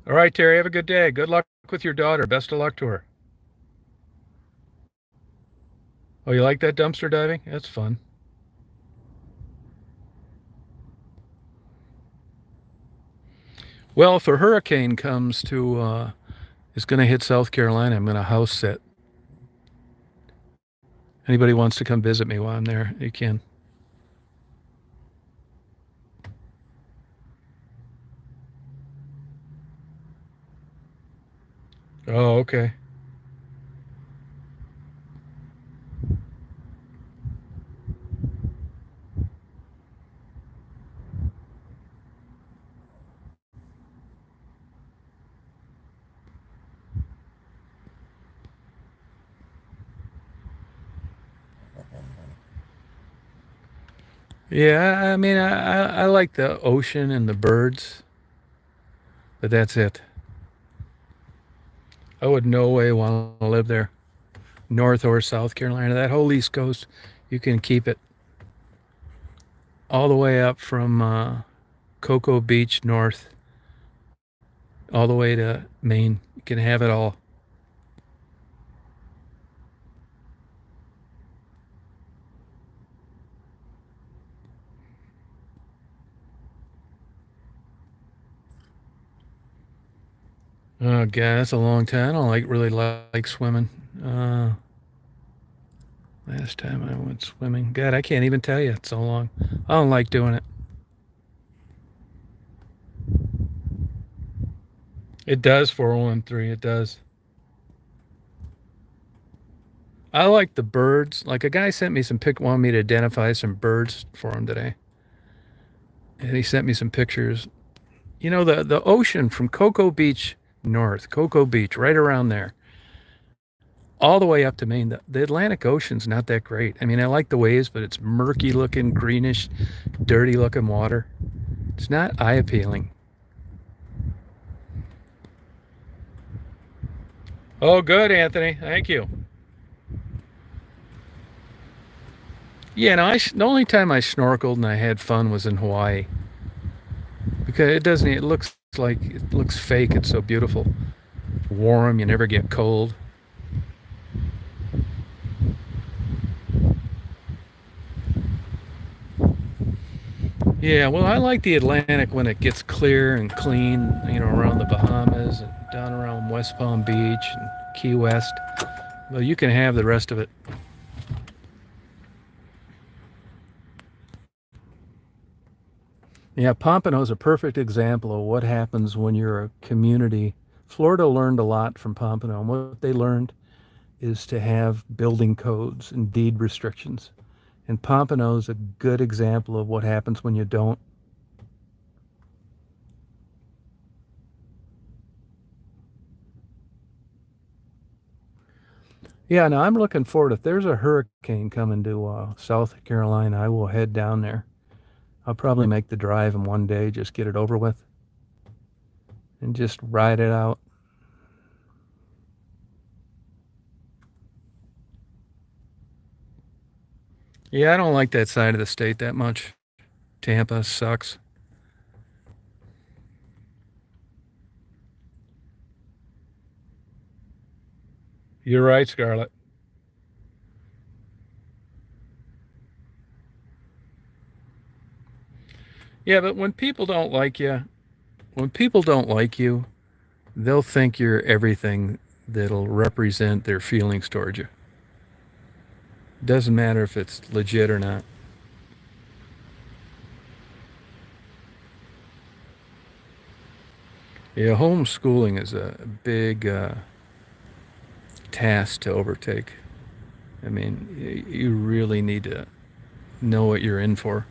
All right, Terry, have a good day. Good luck with your daughter. Best of luck to her. Oh, you like that dumpster diving? That's fun. Well, if a hurricane comes to, is going to hit South Carolina, I'm going to house sit. Anybody wants to come visit me while I'm there, you can. Oh, okay. Yeah, I mean, I like the ocean and the birds, but that's it. I would no way want to live there, North or South Carolina. That whole East Coast, you can keep it all the way up from Cocoa Beach north, all the way to Maine. You can have it all. Oh god, that's a long time. I don't really like swimming. Uh, Last time I went swimming, God, I can't even tell you. It's so long. I don't like doing it. It does 413. It does. I like the birds. Like a guy sent me some wanted me to identify some birds for him today, and he sent me some pictures. You know the ocean from Cocoa Beach north, Cocoa Beach, right around there, all the way up to Maine. The Atlantic Ocean's not that great. I mean, I like the waves, but it's murky looking, greenish, dirty looking water. It's not eye appealing. Oh, good, Anthony. Thank you. Yeah, no, the only time I snorkeled and I had fun was in Hawaii because it doesn't. It looks like it looks fake. It's so beautiful, warm. You never get cold. Yeah, well, I like the Atlantic when it gets clear and clean. You know, around the Bahamas and down around West Palm Beach and Key West. Well, you can have the rest of it. Yeah, Pompano is a perfect example of what happens when you're a community. Florida learned a lot from Pompano, and what they learned is to have building codes and deed restrictions. And Pompano is a good example of what happens when you don't. Yeah, now I'm looking forward. If there's a hurricane coming to South Carolina, I will head down there. I'll probably make the drive in one day, just get it over with, and just ride it out. Yeah, I don't like that side of the state that much. Tampa sucks. You're right, Scarlett. Yeah, but when people don't like you, they'll think you're everything that'll represent their feelings towards you. Doesn't matter if it's legit or not. Yeah, homeschooling is a big task to overtake. I mean, you really need to know what you're in for.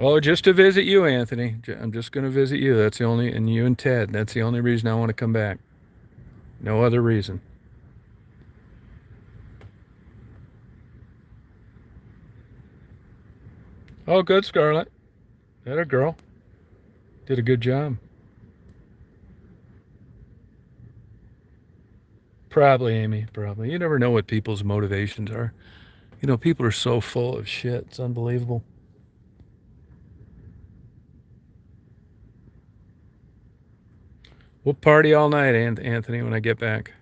Oh, just to visit you, Anthony. I'm just going to visit you. That's the only, and you and Ted. That's the only reason I want to come back. No other reason. Oh, good, Scarlett. That a girl. Did a good job. Probably, Amy. Probably. You never know what people's motivations are. You know, people are so full of shit. It's unbelievable. We'll party all night, Anthony, when I get back.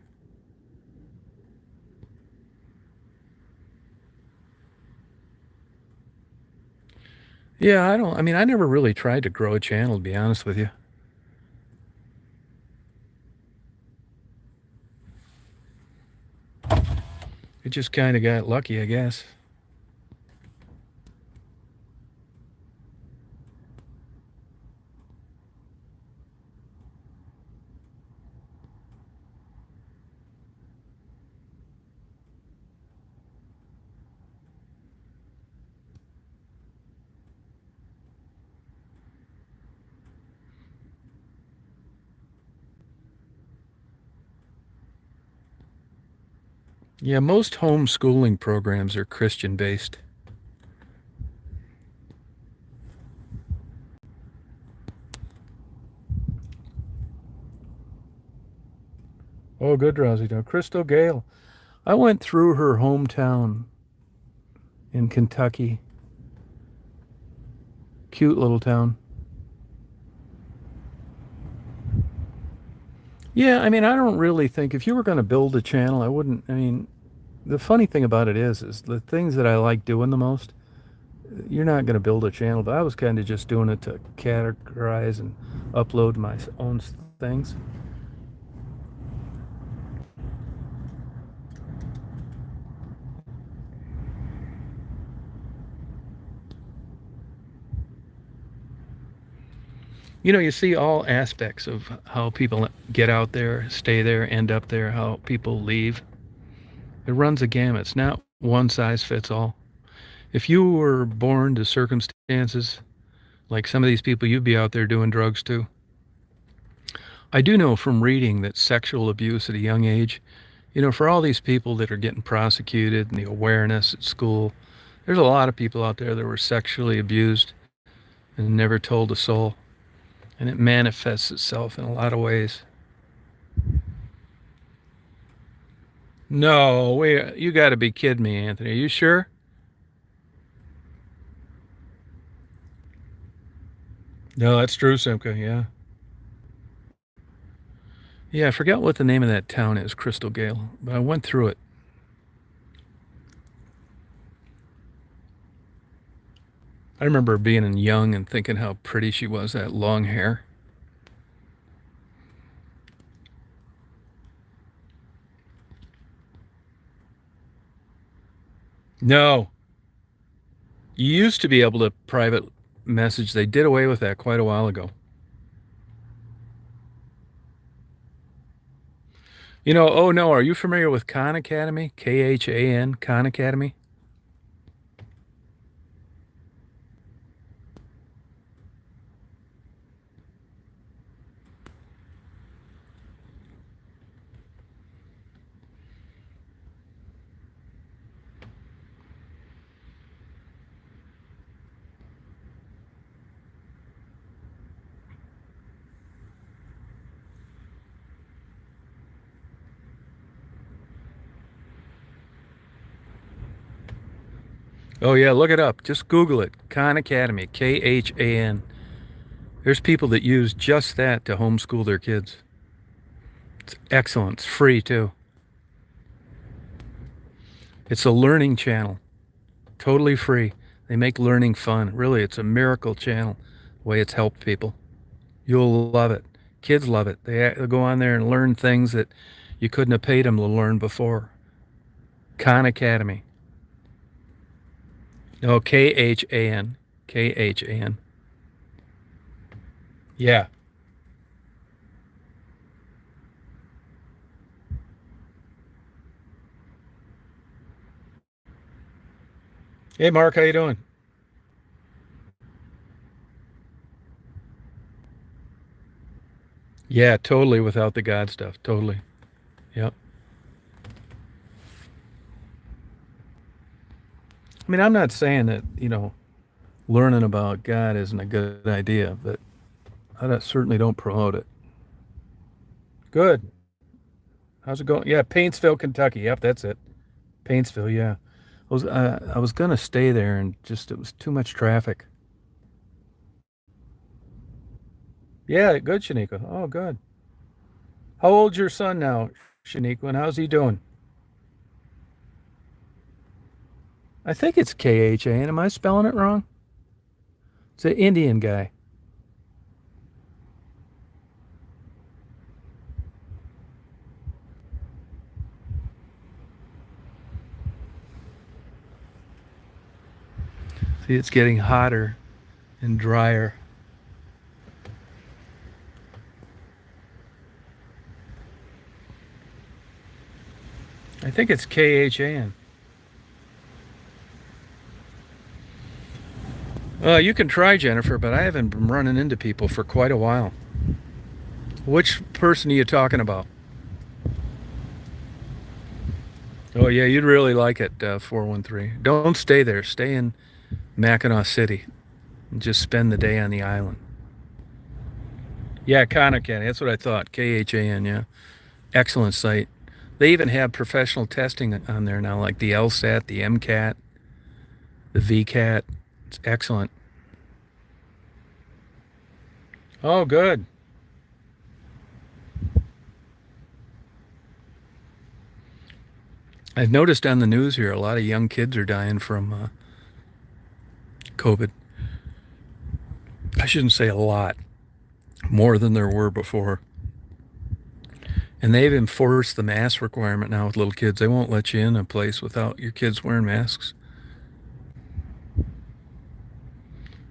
Yeah, I mean, I never really tried to grow a channel, to be honest with you. It just kind of got lucky, I guess. Yeah, most homeschooling programs are Christian based. Oh, good, Rosie. Now, Crystal Gale. I went through her hometown in Kentucky. Cute little town. Yeah, I mean, I don't really think if you were going to build a channel, I wouldn't. I mean, the funny thing about it is the things that I like doing the most, you're not going to build a channel, but I was kind of just doing it to categorize and upload my own things. You know, you see all aspects of how people get out there, stay there, end up there, how people leave. It runs a gamut. It's not one size fits all. If you were born to circumstances like some of these people, you'd be out there doing drugs too. I do know from reading that sexual abuse at a young age, you know, for all these people that are getting prosecuted and the awareness at school, there's a lot of people out there that were sexually abused and never told a soul. And it manifests itself in a lot of ways. No, wait, you got to be kidding me, Anthony. Are you sure? No, that's true, Simca. Yeah. Yeah, I forgot what the name of that town is, Crystal Gale, but I went through it. I remember being young and thinking how pretty she was, that long hair. No, you used to be able to private message. They did away with that quite a while ago. You know, oh no, are you familiar with Khan Academy? Khan, Khan Academy? Oh yeah, look it up. Just Google it. Khan Academy, Khan. There's people that use just that to homeschool their kids. It's excellent. It's free too. It's a learning channel. Totally free. They make learning fun. Really, it's a miracle channel, the way it's helped people. You'll love it. Kids love it. They'll go on there and learn things that you couldn't have paid them to learn before. Khan Academy. Oh, Khan. Khan. Yeah. Hey, Mark, how you doing? Yeah, totally without the God stuff. Totally. Yep. I mean, I'm not saying that, learning about God isn't a good idea, but certainly don't promote it. Good. How's it going? Yeah, Paintsville, Kentucky. Yep, that's it. Paintsville, yeah. I was gonna stay there and just it was too much traffic. Yeah, good, Shanika. Oh, good. How old's your son now, Shaniqua? How's he doing? I think it's Khan. Am I spelling it wrong? It's an Indian guy. See, it's getting hotter and drier. I think it's Khan. You can try, Jennifer, but I haven't been running into people for quite a while. Which person are you talking about? Oh, yeah, you'd really like it, 413. Don't stay there. Stay in Mackinac City and just spend the day on the island. Yeah, Conacan. That's what I thought. Khan, yeah. Excellent site. They even have professional testing on there now, like the LSAT, the MCAT, the VCAT. It's excellent. Oh, good. I've noticed on the news here a lot of young kids are dying from COVID. I shouldn't say a lot, more than there were before. And they've enforced the mask requirement now with little kids. They won't let you in a place without your kids wearing masks.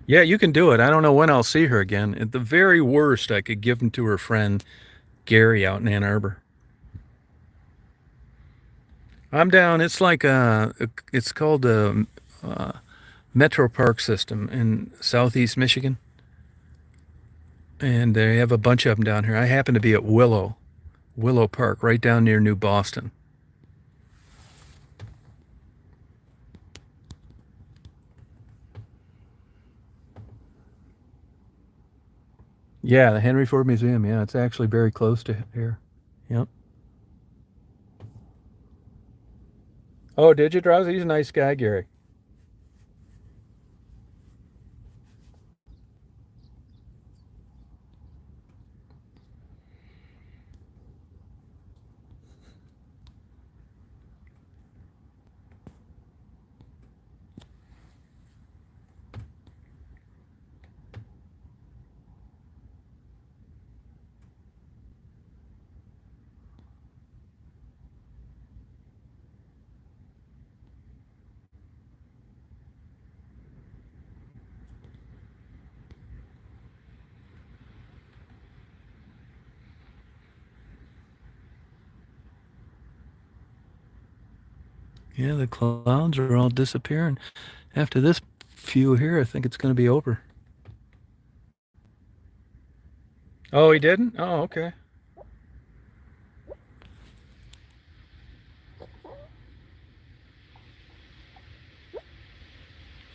Yeah, you can do it. I don't know when I'll see her again. At the very worst, I could give them to her friend Gary out in Ann Arbor. I'm down. It's like it's called a Metro Park system in southeast Michigan, and they have a bunch of them down here. I happen to be at Willow Park, right down near New Boston. Yeah, the Henry Ford Museum. Yeah, it's actually very close to here. Yep. Oh, did you, Drowsy? He's a nice guy, Gary. Yeah, the clouds are all disappearing. After this few here, I think it's going to be over. Oh, he didn't? Oh, okay.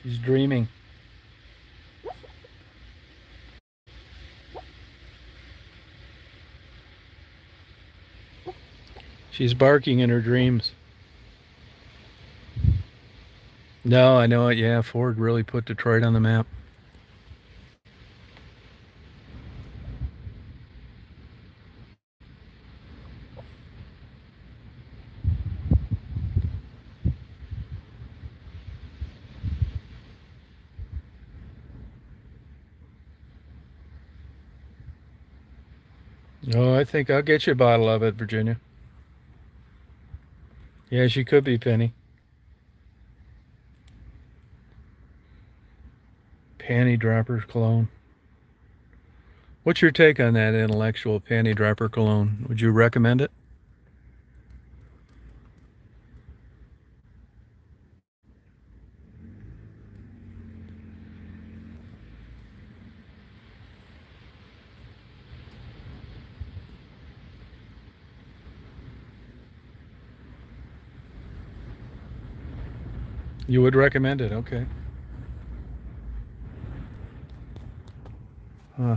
She's dreaming. She's barking in her dreams. No, I know it. Yeah, Ford really put Detroit on the map. Oh, I think I'll get you a bottle of it, Virginia. Yeah, she could be, Penny. Panty dropper cologne. What's your take on that intellectual panty dropper cologne? Would you recommend it? You would recommend it, okay. Huh.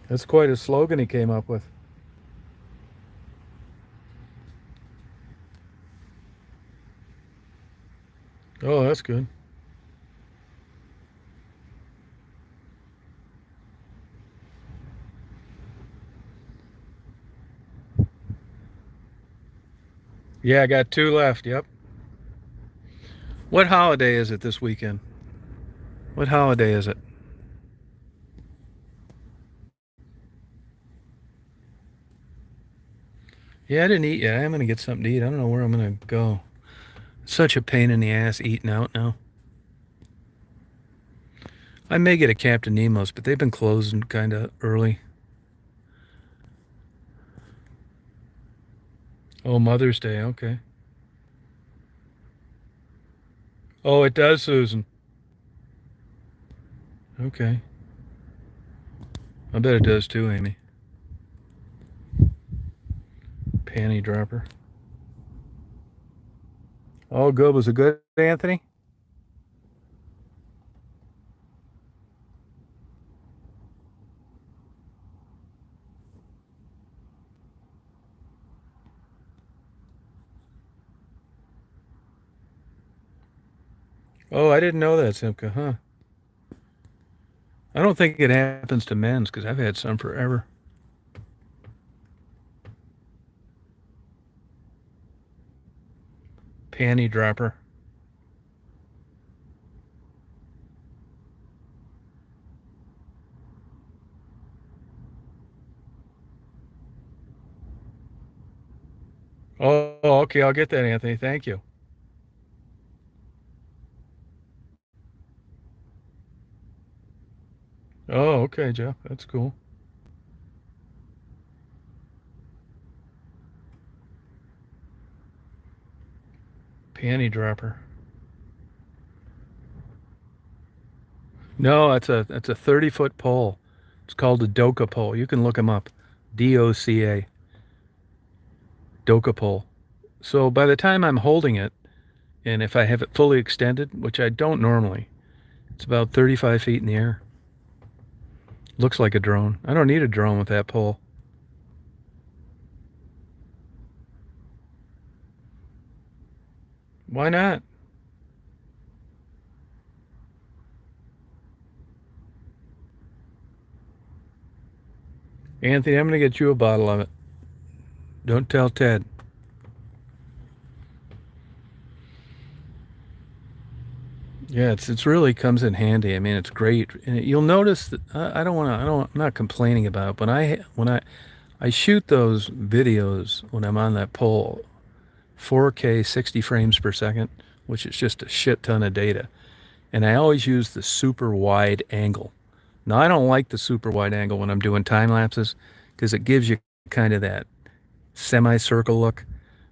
That's quite a slogan he came up with. Oh, that's good. Yeah, I got 2 left. Yep. What holiday is it this weekend? What holiday is it? Yeah, I didn't eat yet. I'm gonna get something to eat. I don't know where I'm gonna go. Such a pain in the ass eating out now. I may get a Captain Nemo's, but they've been closing kind of early. Oh, Mother's Day. Okay. Oh, it does, Susan. Okay. I bet it does too, Amy. Panty dropper. Oh, good. Was it good, Anthony? Oh, I didn't know that, Simca, huh? I don't think it happens to men's because I've had some forever. Panty dropper. Oh, okay. I'll get that, Anthony. Thank you. Oh, okay, Jeff. That's cool. Panty dropper. No, that's a 30-foot pole. It's called a Doka pole. You can look them up. DOCA. Doka pole. So by the time I'm holding it, and if I have it fully extended, which I don't normally, it's about 35 feet in the air. Looks like a drone. I don't need a drone with that pole. Why not? Anthony, I'm going to get you a bottle of it. Don't tell Ted. Yeah, it's really comes in handy. I mean, it's great. And you'll notice that I don't want to. I'm not complaining about it, but I shoot those videos when I'm on that pole, 4K, 60 frames per second, which is just a shit ton of data. And I always use the super wide angle. Now, I don't like the super wide angle when I'm doing time lapses because it gives you kind of that semicircle look.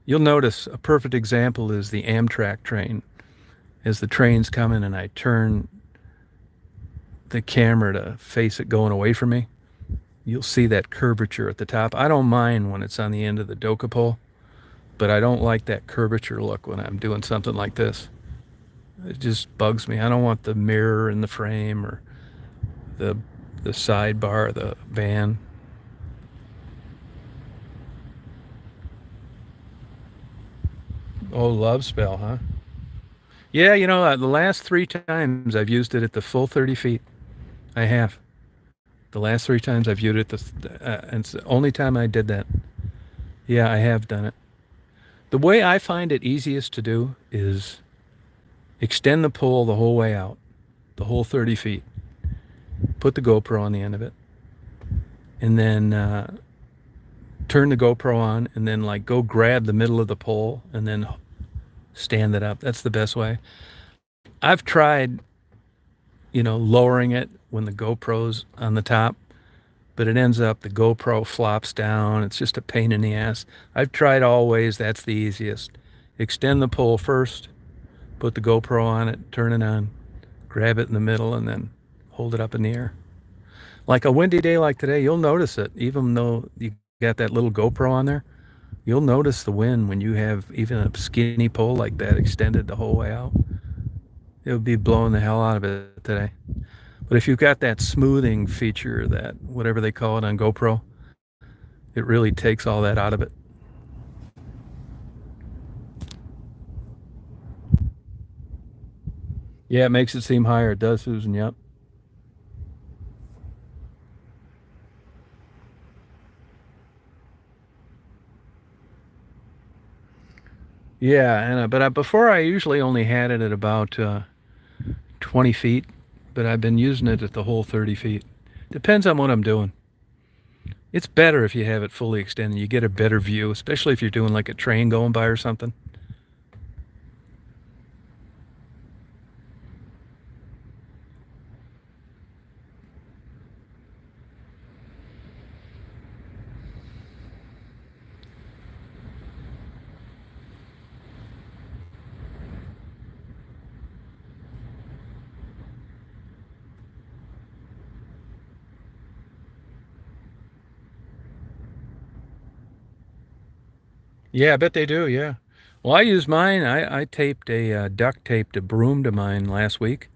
You'll notice a perfect example is the Amtrak train. As the train's coming and I turn the camera to face it going away from me, you'll see that curvature at the top. I don't mind when it's on the end of the Doka pole, but I don't like that curvature look when I'm doing something like this. It just bugs me. I don't want the mirror in the frame or the the sidebar of the van. Oh, love spell, huh? Yeah, the last 3 times I've used it at the full 30 feet. I have. The last 3 times I've used it, and it's the only time I did that. Yeah, I have done it. The way I find it easiest to do is extend the pole the whole way out, the whole 30 feet. Put the GoPro on the end of it, and then turn the GoPro on, and then like go grab the middle of the pole, and then stand it up. That's the best way. I've tried, lowering it when the GoPro's on the top, but it ends up the GoPro flops down. It's just a pain in the ass. I've tried all ways. That's the easiest. Extend the pole first, put the GoPro on it, turn it on, grab it in the middle, and then hold it up in the air. Like a windy day like today, you'll notice it. Even though you got that little GoPro on there, you'll notice the wind when you have even a skinny pole like that extended the whole way out. It would be blowing the hell out of it today. But if you've got that smoothing feature, that whatever they call it on GoPro, it really takes all that out of it. Yeah, it makes it seem higher. It does, Susan. Yep. Yeah, before I usually only had it at about 20 feet, but I've been using it at the whole 30 feet. Depends on what I'm doing. It's better if you have it fully extended. You get a better view, especially if you're doing like a train going by or something. Yeah, I bet they do. Yeah. Well, I use mine. I taped a duct taped a broom to mine last week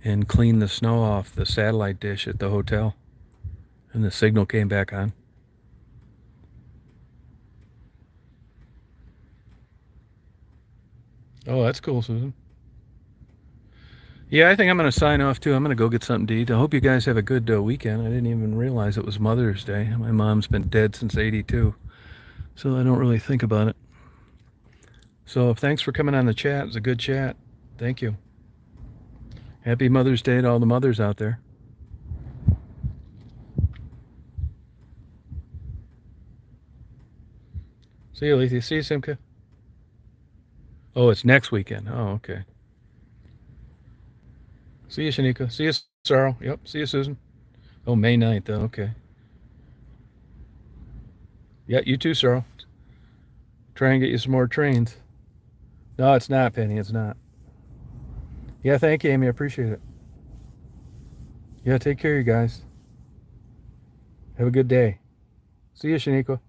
and cleaned the snow off the satellite dish at the hotel, and the signal came back on. Oh, that's cool, Susan. Yeah, I think I'm going to sign off too. I'm going to go get something to eat. I hope you guys have a good weekend. I didn't even realize it was Mother's Day. My mom's been dead since '82, so I don't really think about it. So thanks for coming on the chat. It was a good chat. Thank you. Happy Mother's Day to all the mothers out there. See you, Letha. See you, Simka. Oh, it's next weekend. Oh, okay. See you, Shanika. See you, Sarl. Yep. See you, Susan. Oh, May 9th. Oh, okay. Yeah, you too, Sarl. Try and get you some more trains. No, it's not, Penny. It's not. Yeah, thank you, Amy. I appreciate it. Yeah, take care, you guys. Have a good day. See you, Shaniqua.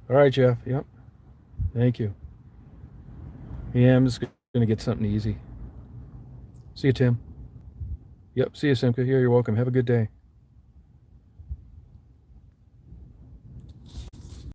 All right, Jeff. Yep. Thank you. Yeah, I'm just going to get something easy. See you, Tim. Yep. See you, Simka. Yeah, you're welcome. Have a good day.